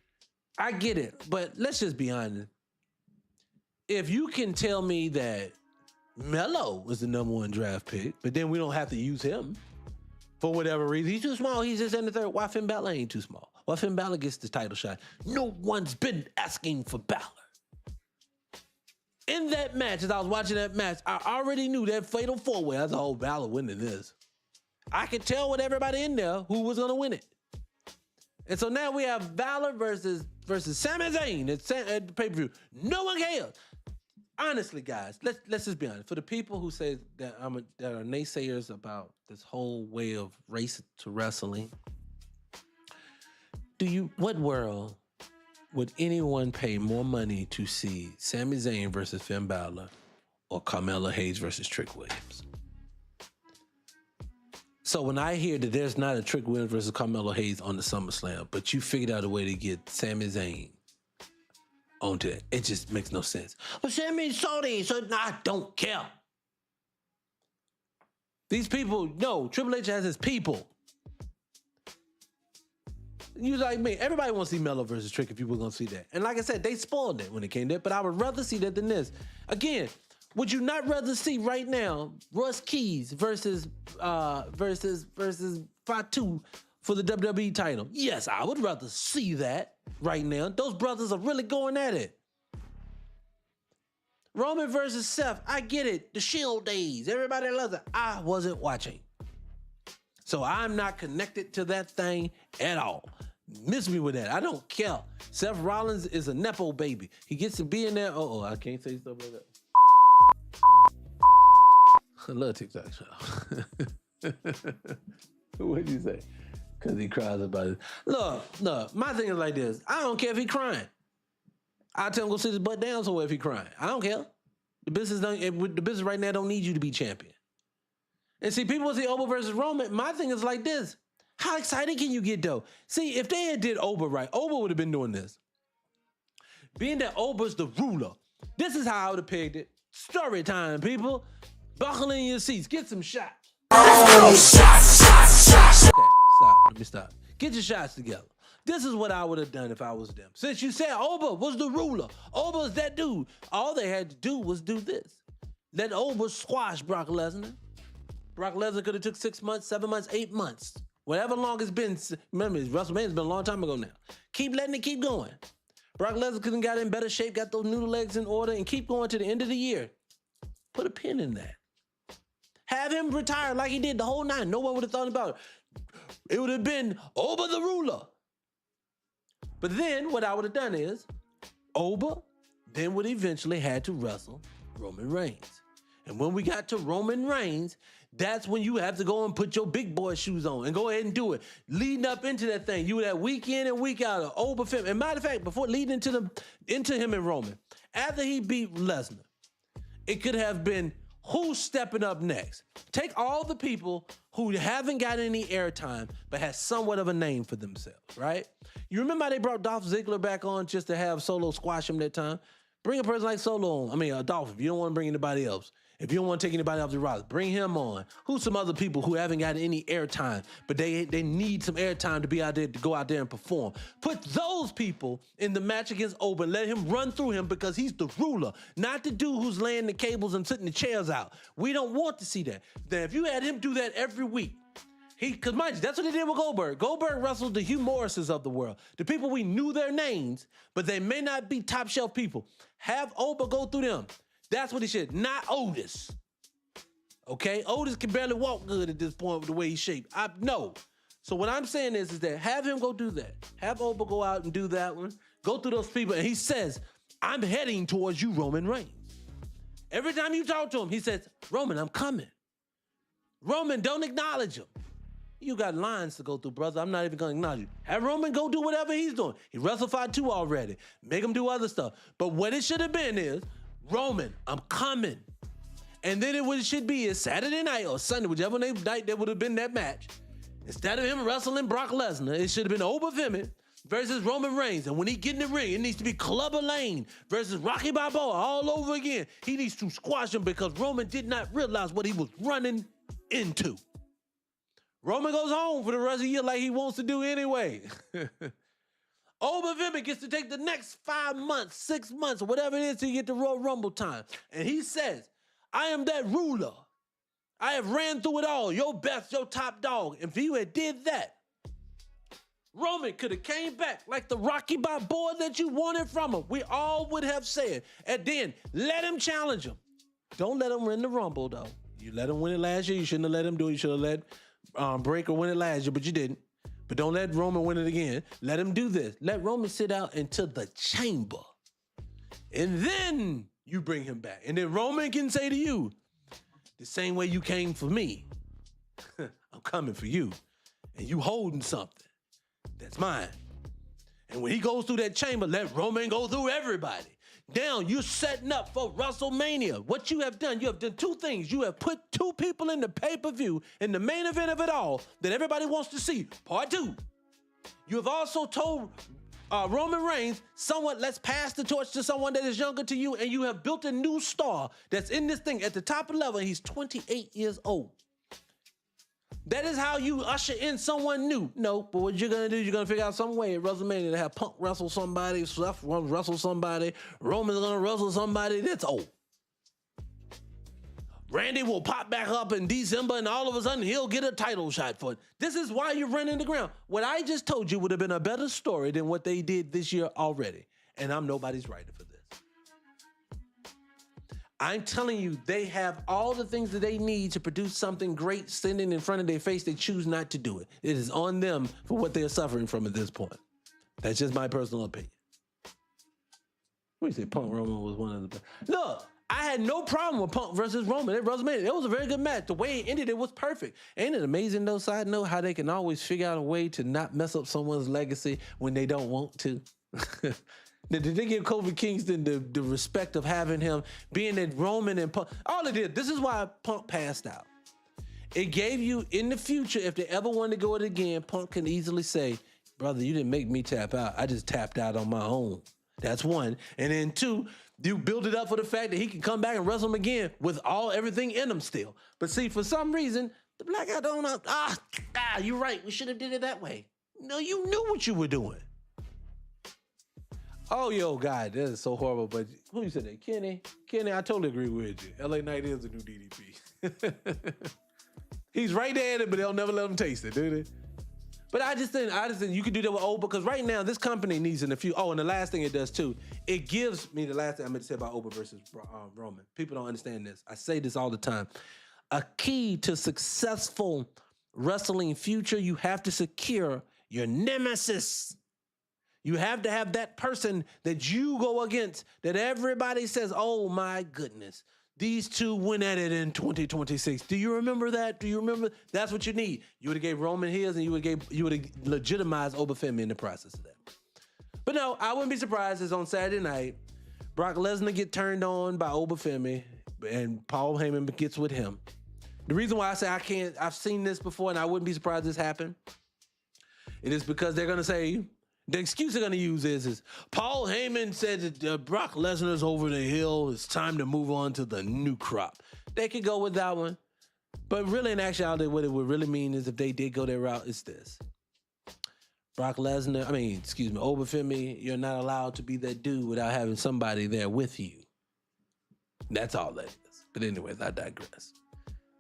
I get it, but let's just be honest. If you can tell me that Melo was the #1 draft pick, but then we don't have to use him for whatever reason. He's too small. He's just in the third. Why Finn Balor ain't too small? Why Finn Balor gets the title shot? No one's been asking for Balor. In that match, as I was watching that match, I already knew that fatal four-way. I thought, Balor winning this. I could tell with everybody in there who was going to win it. And so now we have Balor versus Sami Zayn at the pay-per-view. No one cares. Honestly, guys, let's just be honest. For the people who say that that are naysayers about this whole way of race to wrestling, what world would anyone pay more money to see Sami Zayn versus Finn Balor or Carmelo Hayes versus Trick Williams? So when I hear that there's not a Trick Williams versus Carmelo Hayes on the SummerSlam, but you figured out a way to get Sami Zayn onto it, it just makes no sense. Well, Sammy's Saudi, so I don't care. These people, no, Triple H has his people. You like me, everybody wants to see Melo versus Trick if people are going to see that. And like I said, they spoiled it when it came there, but I would rather see that than this. Again, would you not rather see right now Russ Keys versus Fatu for the WWE title? Yes, I would rather see that right now. Those brothers are really going at it. Roman versus Seth, I get it. The Shield days, everybody loves it. I wasn't watching. So I'm not connected to that thing at all. Miss me with that. I don't care. Seth Rollins is a Nepo baby. He gets to be in there. I can't say stuff like that. I love TikTok show. What'd you say? Because he cries about it. Look, my thing is like this. I don't care if he crying. I'll tell him go sit his butt down somewhere if he crying. I don't care. The business right now don't need you to be champion. And see, people will say Oba versus Roman. My thing is like this. How excited can you get, though? See, if they had did Oba right, Oba would have been doing this. Being that Oba's the ruler, this is how I would have pegged it. Story time, people. Buckle in your seats. Get some shots. Okay, stop. Let me stop. Get your shots together. This is what I would have done if I was them. Since you said Oba was the ruler, Oba's that dude, all they had to do was do this. Let Oba squash Brock Lesnar. Brock Lesnar could have took 6 months, 7 months, 8 months. Whatever long it's been. Remember, WrestleMania's been a long time ago now. Keep letting it keep going. Brock Lesnar could have got in better shape, got those noodle legs in order, and keep going to the end of the year. Put a pin in that. Have him retire like he did the whole nine. No one would have thought about it. It would have been Oba the ruler. But then what I would have done is Oba then would eventually had to wrestle Roman Reigns. And when we got to Roman Reigns, that's when you have to go and put your big boy shoes on and go ahead and do it. Leading up into that thing, you would have week in and week out of Oba film. And matter of fact, before leading into him and Roman, after he beat Lesnar, it could have been who's stepping up next. Take all the people who haven't got any airtime but has somewhat of a name for themselves, right? You remember how they brought Dolph Ziggler back on just to have Solo squash him that time? Bring a person like Solo on. Dolph, if you don't want to bring anybody else. If you don't want to take anybody off the roster, bring him on. Who's some other people who haven't got any airtime, but they need some airtime to be out there, to go out there and perform? Put those people in the match against Oba and let him run through him because he's the ruler, not the dude who's laying the cables and sitting the chairs out. We don't want to see that. Then if you had him do that every week, because mind you, that's what he did with Goldberg. Goldberg wrestled the Hugh Morrises of the world, the people we knew their names, but they may not be top shelf people. Have Oba go through them. That's what he should, not Otis. Okay? Otis can barely walk good at this point with the way he's shaped. I know. So what I'm saying is that have him go do that. Have Oba go out and do that one. Go through those people, and he says, I'm heading towards you, Roman Reigns. Every time you talk to him, he says, Roman, I'm coming. Roman, don't acknowledge him. You got lines to go through, brother. I'm not even going to acknowledge you. Have Roman go do whatever he's doing. He WrestleFight 2 already. Make him do other stuff. But what it should have been is, Roman, I'm coming. And then it should be a Saturday night or Sunday, whichever night that would have been that match. Instead of him wrestling Brock Lesnar, it should have been Oba Femi versus Roman Reigns. And when he get in the ring, it needs to be Clubber Lane versus Rocky Balboa all over again. He needs to squash him because Roman did not realize what he was running into. Roman goes home for the rest of the year like he wants to do anyway. Oba Femi gets to take the next 5 months, 6 months, or whatever it is to get the Royal Rumble time. And he says, I am that ruler. I have ran through it all. Your best, your top dog. If you had did that, Roman could have came back like the Rocky Balboa that you wanted from him. We all would have said. And then let him challenge him. Don't let him win the Rumble, though. You let him win it last year. You shouldn't have let him do it. You should have let Breaker win it last year, but you didn't. But don't let Roman win it again. Let him do this. Let Roman sit out into the chamber. And then you bring him back. And then Roman can say to you, the same way you came for me, I'm coming for you. And you holding something that's mine. And when he goes through that chamber, let Roman go through everybody. Now you're setting up for WrestleMania. What you have done 2 things. You have put 2 people in the pay-per-view in the main event of it all that everybody wants to see. Part 2. You have also told Roman Reigns, let's pass the torch to someone that is younger to you, and you have built a new star that's in this thing at the top of the level, and he's 28 years old. That is how you usher in someone new. No, but what you're going to do, you're going to figure out some way at WrestleMania to have Punk wrestle somebody, Seth wrestle somebody, Roman's going to wrestle somebody that's old. Randy will pop back up in December, and all of a sudden, he'll get a title shot for it. This is why you're running the ground. What I just told you would have been a better story than what they did this year already, and I'm nobody's writer for this. I'm telling you, they have all the things that they need to produce something great standing in front of their face. They choose not to do it. It is on them for what they're suffering from at this point. That's just my personal opinion. What do you say? Punk Roman was one of the best. Look, I had no problem with Punk versus Roman at WrestleMania. It was a very good match. The way it ended, it was perfect. Ain't it amazing, though, side note, how they can always figure out a way to not mess up someone's legacy when they don't want to? Did they give Kofi Kingston the respect of having him being that Roman and Punk? All it did, this is why Punk passed out. It gave you, in the future, if they ever want to go it again, Punk can easily say, brother, you didn't make me tap out. I just tapped out on my own. That's one. And then two, you build it up for the fact that he can come back and wrestle him again with everything in him still. But see, for some reason, the black guy don't know. You're right. We should have did it that way. No, you knew what you were doing. Oh, yo, God, that is so horrible. But who you said that? Kenny, I totally agree with you. LA Knight is a new DDP. He's right there in it, but they'll never let him taste it, do they? But I just think you could do that with Oba, because right now this company needs in a few. Oh, and the last thing it does too, it gives me the last thing I'm going to say about Oba versus Roman. People don't understand this. I say this all the time. A key to successful wrestling future, you have to secure your nemesis. You have to have that person that you go against, that everybody says, oh my goodness, these two went at it in 2026. Do you remember that? Do you remember? That's what you need. You would have gave Roman his, and you would have legitimized Obafemi in the process of that. But no, I wouldn't be surprised if on Saturday night, Brock Lesnar get turned on by Obafemi, and Paul Heyman gets with him. The reason why I say I've seen this before, and I wouldn't be surprised this happened, it is because they're going to say, the excuse they're going to use is Paul Heyman said that Brock Lesnar's over the hill. It's time to move on to the new crop. They could go with that one. But really, in actuality, what it would really mean is if they did go that route, it's this. Obafemi, you're not allowed to be that dude without having somebody there with you. That's all that is. But anyways, I digress.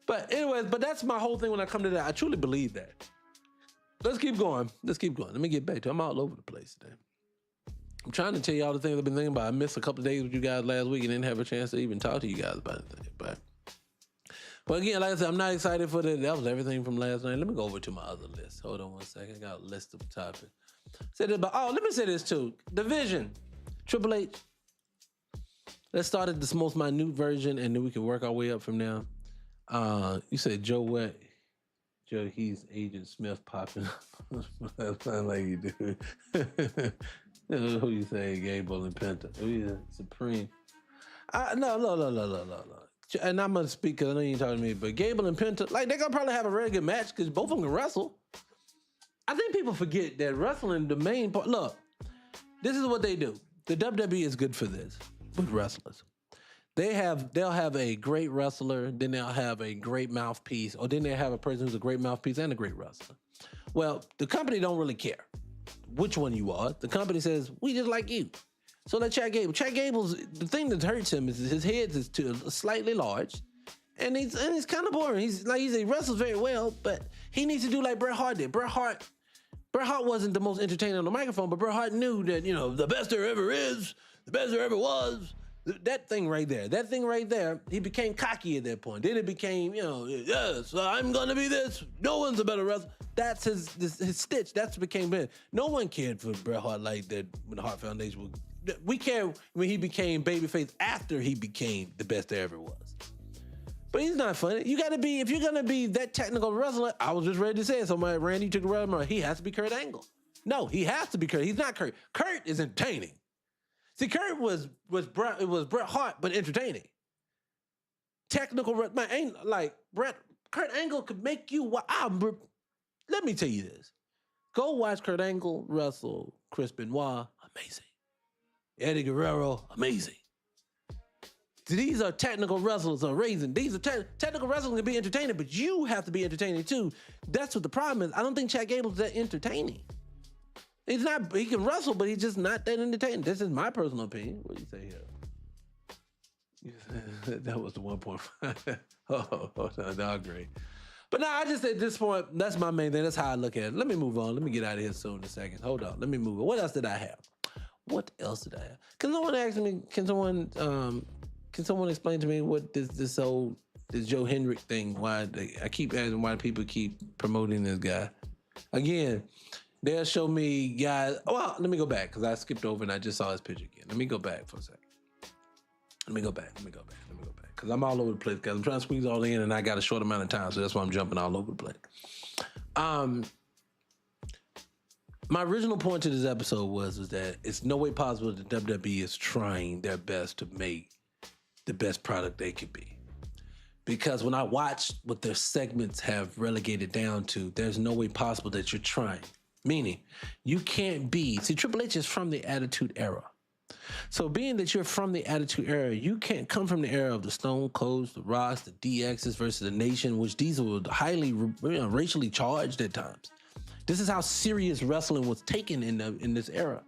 But that's my whole thing when I come to that. I truly believe that. Let's keep going. Let me get back to it. I'm all over the place today. I'm trying to tell you all the things I've been thinking about. I missed a couple of days with you guys last week and didn't have a chance to even talk to you guys about anything. But again, like I said, I'm not excited for that. That was everything from last night. Let me go over to my other list. Hold on one second. I got a list of topics. Let me say this too. Division. Triple H. Let's start at this most minute version and then we can work our way up from there. You said Joe Wet. Joe, he's Agent Smith popping up. That's not like you do. Who you say, Gable and Penta? Who you Supreme? No. And I'm going to speak because I know you ain't talking to me, but Gable and Penta, like, they're going to probably have a very good match because both of them can wrestle. I think people forget that wrestling, the main part, look, this is what they do. The WWE is good for this with wrestlers. They'll have a great wrestler, then they'll have a great mouthpiece, or then they'll have a person who's a great mouthpiece and a great wrestler. Well, the company don't really care which one you are. The company says, we just like you. So let Chad Gable. Chad Gable's, the thing that hurts him is his head is slightly large, and he's kind of boring. He wrestles very well, but he needs to do like Bret Hart did. Bret Hart wasn't the most entertaining on the microphone, but Bret Hart knew that, the best there ever is, the best there ever was. That thing right there, he became cocky at that point. Then it became, yes, I'm going to be this. No one's a better wrestler. That's his stitch. That's became big. No one cared for Bret Hart like that when the Hart Foundation was. We care when he became babyface after he became the best there ever was. But he's not funny. You got to be, if you're going to be that technical wrestler, I was just ready to say it. Somebody, Randy, you took the wrestler. He has to be Kurt Angle. No, he has to be Kurt. He's not Kurt. Kurt is entertaining. See, Kurt was Bret Hart, but entertaining. Technical, man, ain't like Kurt Angle could make you. Let me tell you this: go watch Kurt Angle wrestle Chris Benoit, amazing. Eddie Guerrero, amazing. These are technical wrestlers, amazing. These are technical wrestlers can be entertaining, but you have to be entertaining too. That's what the problem is. I don't think Chad Gable's that entertaining. He's not. He can wrestle, but he's just not that entertaining. This is my personal opinion. What do you say here? That was the 1.5. No, great. But no, I just at this point, that's my main thing. That's how I look at it. Let me move on. Let me get out of here soon in a second. Hold on. Let me move on. What else did I have? Can someone ask me? Can Can someone explain to me what this Joe Hendrick thing? I keep asking why people keep promoting this guy. Again, they'll show me guys. Well, let me go back because I skipped over and I just saw his picture again. Let me go back for a second. Let me go back because I'm all over the place because I'm trying to squeeze all in and I got a short amount of time, so that's why I'm jumping all over the place. My original point to this episode was that it's no way possible that WWE is trying their best to make the best product they could be. Because when I watch what their segments have relegated down to, there's no way possible that you're trying. Meaning, you can't be... See, Triple H is from the Attitude Era. So being that you're from the Attitude Era, you can't come from the era of the Stone Colds, the Rocks, the DXs versus the Nation, which these were highly racially charged at times. This is how serious wrestling was taken in this era.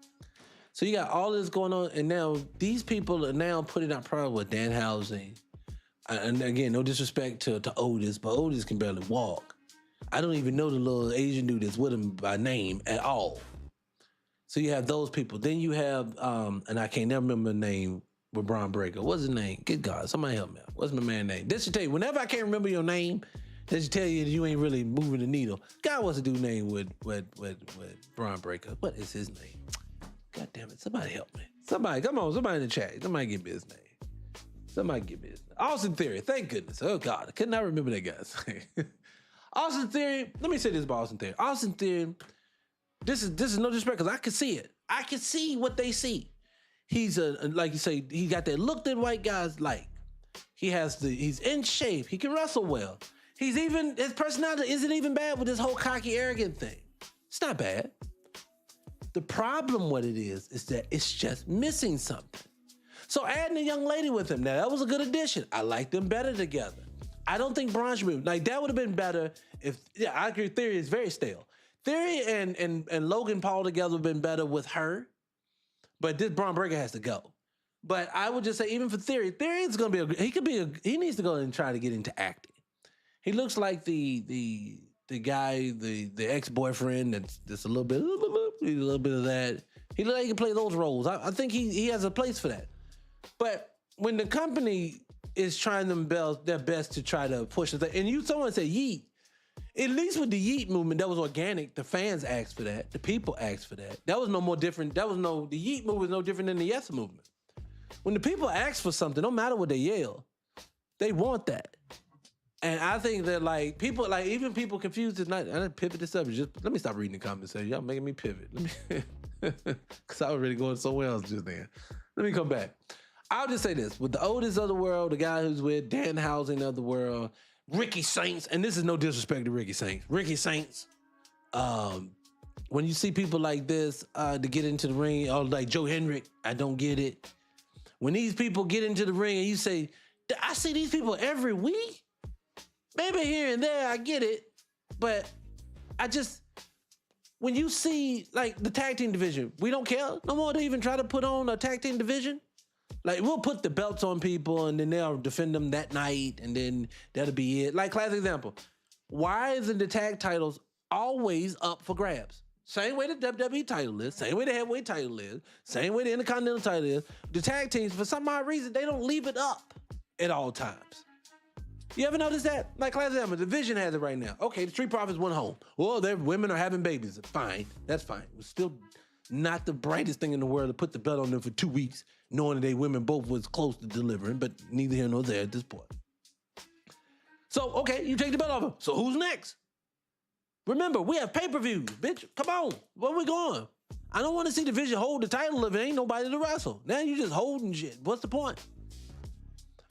So you got all this going on, and now these people are now putting out product with Danhausen. And again, no disrespect to Otis, but Otis can barely walk. I don't even know the little Asian dude that's with him by name at all. So you have those people. Then you have, and I can't never remember the name with Braun Breaker. What's his name? Good God, somebody help me out. What's my man's name? This should tell you, whenever I can't remember your name, that should tell you that you ain't really moving the needle. God, what's the dude's name with Braun Breaker? What is his name? God damn it, somebody help me. Somebody, come on, somebody in the chat. Somebody give me his name. Somebody give me his name. Austin Theory, thank goodness. Oh God, I could not remember that guy's name. Austin Theory, let me say this about Austin Theory. Austin Theory, this is no disrespect because I can see it. I can see what they see. He's like you say, he got that look that white guys like. He's in shape. He can wrestle well. His personality isn't even bad with this whole cocky, arrogant thing. It's not bad. The problem what it is that it's just missing something. So adding a young lady with him, now that was a good addition. I like them better together. I don't think Braun should be, like that would have been better if, yeah, I agree, Theory is very stale. Theory and Logan Paul together would have been better with her, but this Braun Breaker has to go. But I would just say, even for Theory is going to be he needs to go and try to get into acting. He looks like the guy, the ex-boyfriend that's a little bit of that. He looks like he can play those roles. I think he has a place for that. But when the company is trying their best to try to push the thing, and someone said yeet, at least with the yeet movement, that was organic. The fans asked for that. The people asked for that. That was no more different. The yeet movement was no different than the yes movement. When the people ask for something, no matter what they yell, they want that. And I think that like people, like even people confused tonight. I didn't pivot this up. Just let me stop reading the comments. Y'all making me pivot. Because I was really going somewhere else just then. Let me come back. I'll just say this: with the Otis of the world, the guy who's with Danhausen of the world, Ricky Saints, and this is no disrespect to Ricky Saints. Ricky Saints. When you see people like this to get into the ring, or like Joe Hendrick, I don't get it. When these people get into the ring and you say, I see these people every week. Maybe here and there, I get it. But when you see like the tag team division, we don't care no more to even try to put on a tag team division. Like we'll put the belts on people and then they'll defend them that night and then that'll be it. Like classic example, why isn't the tag titles always up for grabs? Same way the WWE title is, same way the heavyweight title is, same way the Intercontinental title is. The tag teams, for some odd reason, they don't leave it up at all times. You ever notice that? Like classic example, the Vision has it right now. Okay, the Street Profits went home. Well, their women are having babies. Fine, that's fine. It was still not the brightest thing in the world to put the belt on them for 2 weeks, knowing that they women both was close to delivering, but neither here nor there at this point. So, okay, you take the belt off them. So who's next? Remember, we have pay-per-views, bitch. Come on, where we going? I don't want to see the Vision hold the title if it ain't nobody to wrestle. Now you just holding shit. What's the point?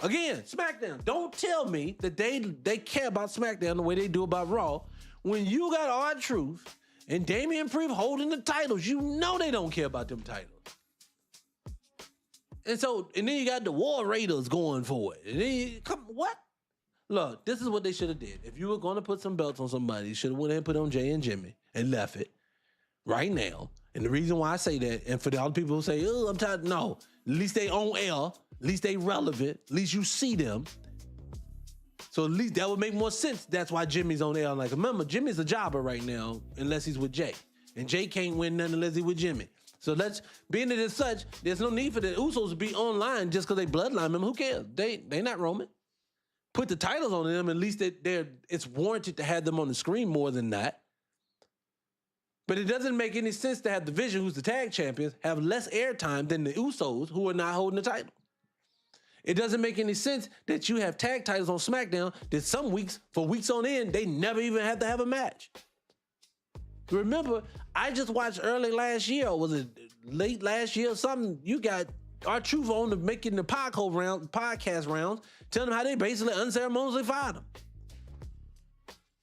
Again, SmackDown. Don't tell me that they care about SmackDown the way they do about Raw. When you got R-Truth and Damian Priest holding the titles, you know they don't care about them titles. And then you got the War Raiders going for it. And then what? Look, this is what they should have did. If you were going to put some belts on somebody, you should have went ahead and put on Jay and Jimmy and left it right now. And the reason why I say that, and for the other people who say, oh, I'm tired, no. At least they on air. At least they relevant. At least you see them. So at least that would make more sense. That's why Jimmy's on air. Like, remember, Jimmy's a jobber right now, unless he's with Jay. And Jay can't win nothing unless he's with Jimmy. So being that it's such, there's no need for the Usos to be online just because they bloodline member. Who cares? They not Roman. Put the titles on them. At least it's warranted to have them on the screen more than that. But it doesn't make any sense to have the Vision, who's the tag champions, have less airtime than the Usos, who are not holding the title. It doesn't make any sense that you have tag titles on SmackDown that some weeks, for weeks on end, they never even had to have a match. Remember, I just watched early last year, or was it late last year or something? You got R-Truth on making the podcast rounds, telling them how they basically unceremoniously fired him.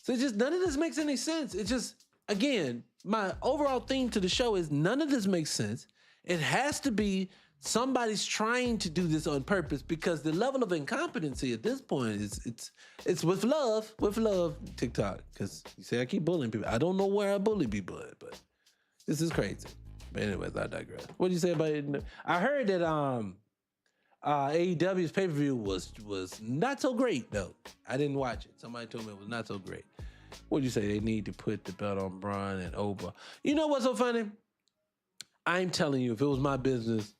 So it's just, none of this makes any sense. It's just, again, my overall theme to the show is none of this makes sense. It has to be somebody's trying to do this on purpose, because the level of incompetency at this point it's with love, TikTok. Because you say I keep bullying people. I don't know where I bully people at, but this is crazy. But anyways, I digress. What do you say about it? I heard that AEW's pay-per-view was not so great though. I didn't watch it. Somebody told me it was not so great. What do you say? They need to put the belt on Braun and Oba. You know what's so funny? I'm telling you, if it was my business,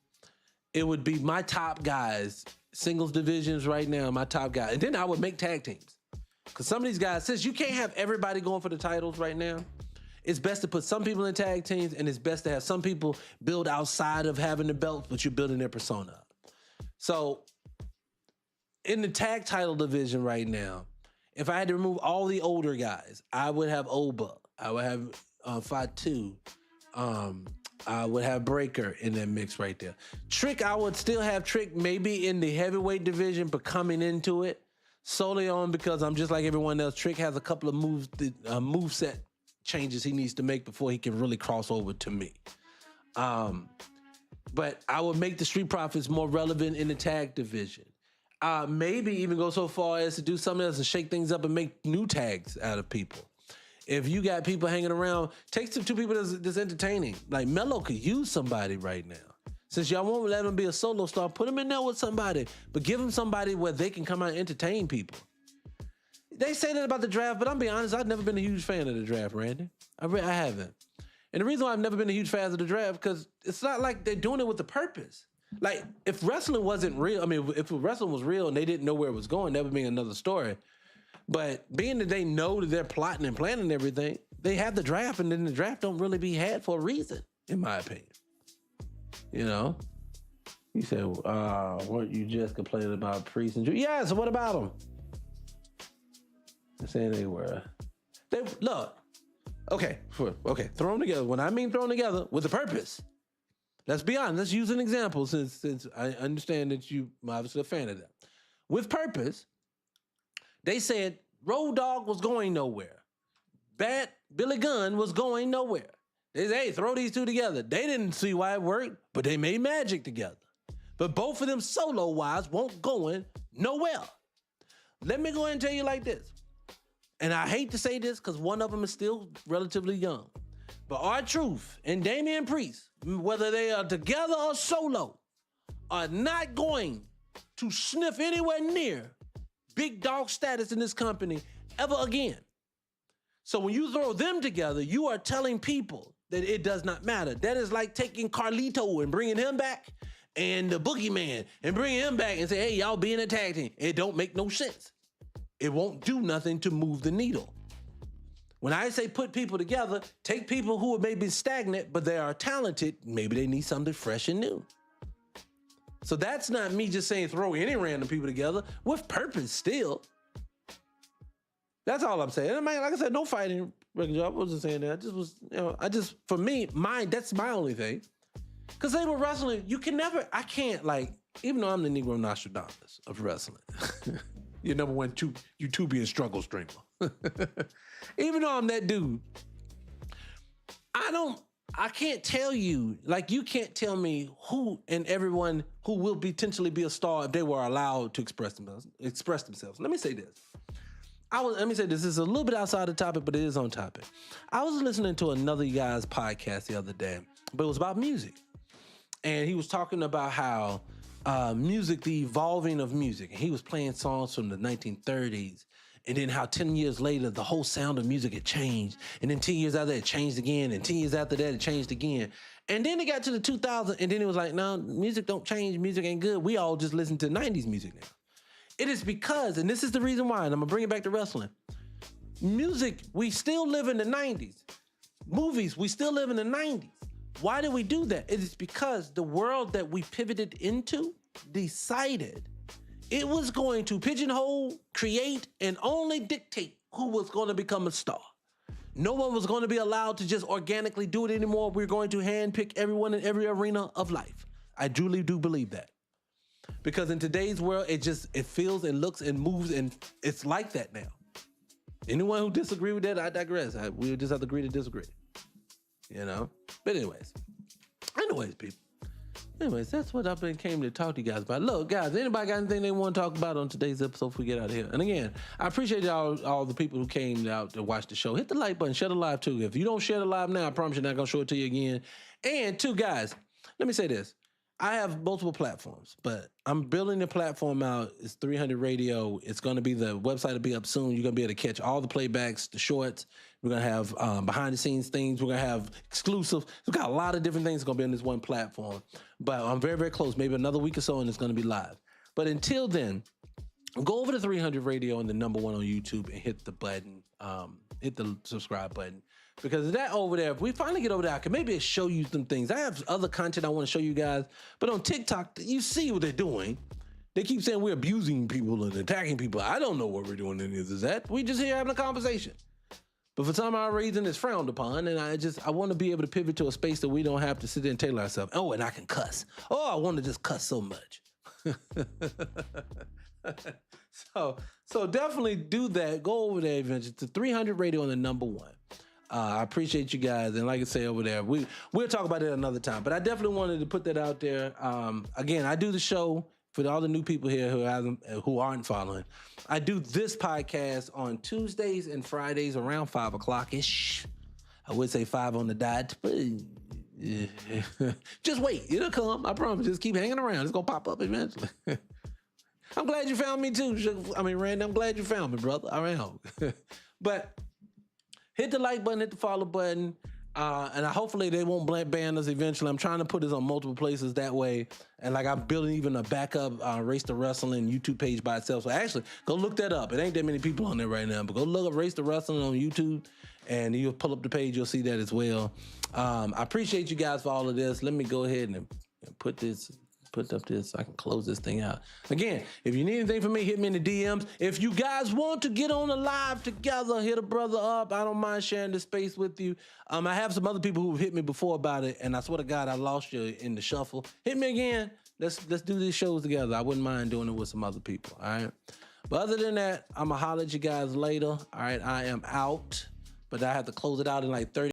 it would be my top guys, singles divisions right now, my top guys. And then I would make tag teams. Because some of these guys, since you can't have everybody going for the titles right now, it's best to put some people in tag teams, and it's best to have some people build outside of having the belts, but you're building their persona up. So in the tag title division right now, if I had to remove all the older guys, I would have Oba. I would have Fatu. I would have Breaker in that mix right there. Trick, I would still have Trick maybe in the heavyweight division, but coming into it solely on because I'm just like everyone else. Trick has a couple of moveset changes he needs to make before he can really cross over to me. But I would make the Street Profits more relevant in the tag division. Maybe even go so far as to do something else and shake things up and make new tags out of people. If you got people hanging around, take some two people that's entertaining. Like Melo could use somebody right now. Since y'all won't let him be a solo star, put him in there with somebody, but give him somebody where they can come out and entertain people. They say that about the draft, but I'm being honest, I've never been a huge fan of the draft, Randy. I haven't. And the reason why I've never been a huge fan of the draft, because it's not like they're doing it with a purpose. Like, if wrestling wasn't real, I mean, if wrestling was real and they didn't know where it was going, that would be another story. But being that they know that they're plotting and planning everything, they have the draft, and then the draft don't really be had for a reason, in my opinion. You know? You said, weren't you just complaining about Priest and Drew? Yeah, so what about them? They're saying they were. Look, okay, throw them together. When I mean throw them together, with a purpose. Let's be honest, let's use an example since I understand that you obviously a fan of that. With purpose, they said Road Dogg was going nowhere. Bad Billy Gunn was going nowhere. They said, hey, throw these two together. They didn't see why it worked, but they made magic together. But both of them solo-wise won't going nowhere. Let me go ahead and tell you like this. And I hate to say this because one of them is still relatively young. But R-Truth and Damian Priest, whether they are together or solo, are not going to sniff anywhere near big dog status in this company ever again. So when you throw them together, you are telling people that it does not matter. That is like taking Carlito and bringing him back, and the Boogeyman and bringing him back and say, hey, y'all be in a tag team. It don't make no sense. It won't do nothing to move the needle. When I say put people together, take people who are maybe stagnant, but they are talented. Maybe they need something fresh and new. So that's not me just saying throw any random people together, with purpose still. That's all I'm saying. And man, like I said, no fighting. I wasn't saying that. For me, that's my only thing. Because they were wrestling, I can't, like, even though I'm the Negro Nostradamus of wrestling, your number one YouTubian struggle streamer. Even though I'm that dude, I can't tell you, like, you can't tell me who and everyone who will potentially be a star if they were allowed to express themselves. Let me say this. This is a little bit outside the topic, but it is on topic. I was listening to another guy's podcast the other day, but it was about music. And he was talking about how music, the evolving of music. And he was playing songs from the 1930s and then how 10 years later, the whole sound of music had changed. And then 10 years after that, it changed again. And 10 years after that, it changed again. And then it got to the 2000s, and then it was like, no, music don't change. Music ain't good. We all just listen to 90s music now. It is because, and this is the reason why, and I'm going to bring it back to wrestling. Music, we still live in the 90s. Movies, we still live in the 90s. Why did we do that? It is because the world that we pivoted into decided it was going to pigeonhole, create, and only dictate who was going to become a star. No one was going to be allowed to just organically do it anymore. We're going to handpick everyone in every arena of life. I truly do believe that. Because in today's world, it feels and looks and moves, and it's like that now. Anyone who disagree with that, I digress. We just have to agree to disagree. You know? But anyways, people. Anyways, that's what came to talk to you guys about. Look, guys, anybody got anything they want to talk about on today's episode before we get out of here? And again, I appreciate all the people who came out to watch the show. Hit the like button, share the live too. If you don't share the live now, I promise you're not going to show it to you again. And two, guys, let me say this. I have multiple platforms, but I'm building the platform out. It's 300 Radio. It's going to be, the website will be up soon. You're going to be able to catch all the playbacks, the shorts. We're going to have behind the scenes things. We're going to have exclusive. We've got a lot of different things going to be on this one platform. But I'm very, very close. Maybe another week or so, and it's going to be live. But until then, go over to 300 Radio and the number one on YouTube and hit the button, hit the subscribe button. Because that over there, if we finally get over there, I can maybe show you some things. I have other content I want to show you guys. But on TikTok, you see what they're doing. They keep saying we're abusing people and attacking people. I don't know what we're doing in this. Is that? We just here having a conversation. But for some odd reason, it's frowned upon. And I want to be able to pivot to a space that we don't have to sit there and tailor ourselves. Oh, and I can cuss. Oh, I want to just cuss so much. So definitely do that. Go over there eventually to 300 Radio and the number one. I appreciate you guys, and like I say over there, we'll talk about it another time. But I definitely wanted to put that out there. Again, I do the show for all the new people here who aren't following. I do this podcast on Tuesdays and Fridays around 5 o'clock ish. I would say 5 on the dot, but just wait, it'll come. I promise. Just keep hanging around. It's gonna pop up eventually. I'm glad you found me too. I mean, Randy, I'm glad you found me, brother. I am. But hit the like button, hit the follow button, and hopefully they won't ban us eventually. I'm trying to put this on multiple places that way, and like I'm building even a backup Race to Wrestling YouTube page by itself. So actually, go look that up. It ain't that many people on there right now, but go look up Race to Wrestling on YouTube, and you'll pull up the page. You'll see that as well. I appreciate you guys for all of this. Let me go ahead and put up this so I can close this thing out. Again, if you need anything from me, hit me in the DMs. If you guys want to get on the live together, hit a brother up. I don't mind sharing this space with you. I have some other people who've hit me before about it, and I swear to God, I lost you in the shuffle. Hit me again. Let's do these shows together. I wouldn't mind doing it with some other people, all right? But other than that, I'm going to holler at you guys later, all right? I am out, but I have to close it out in like 30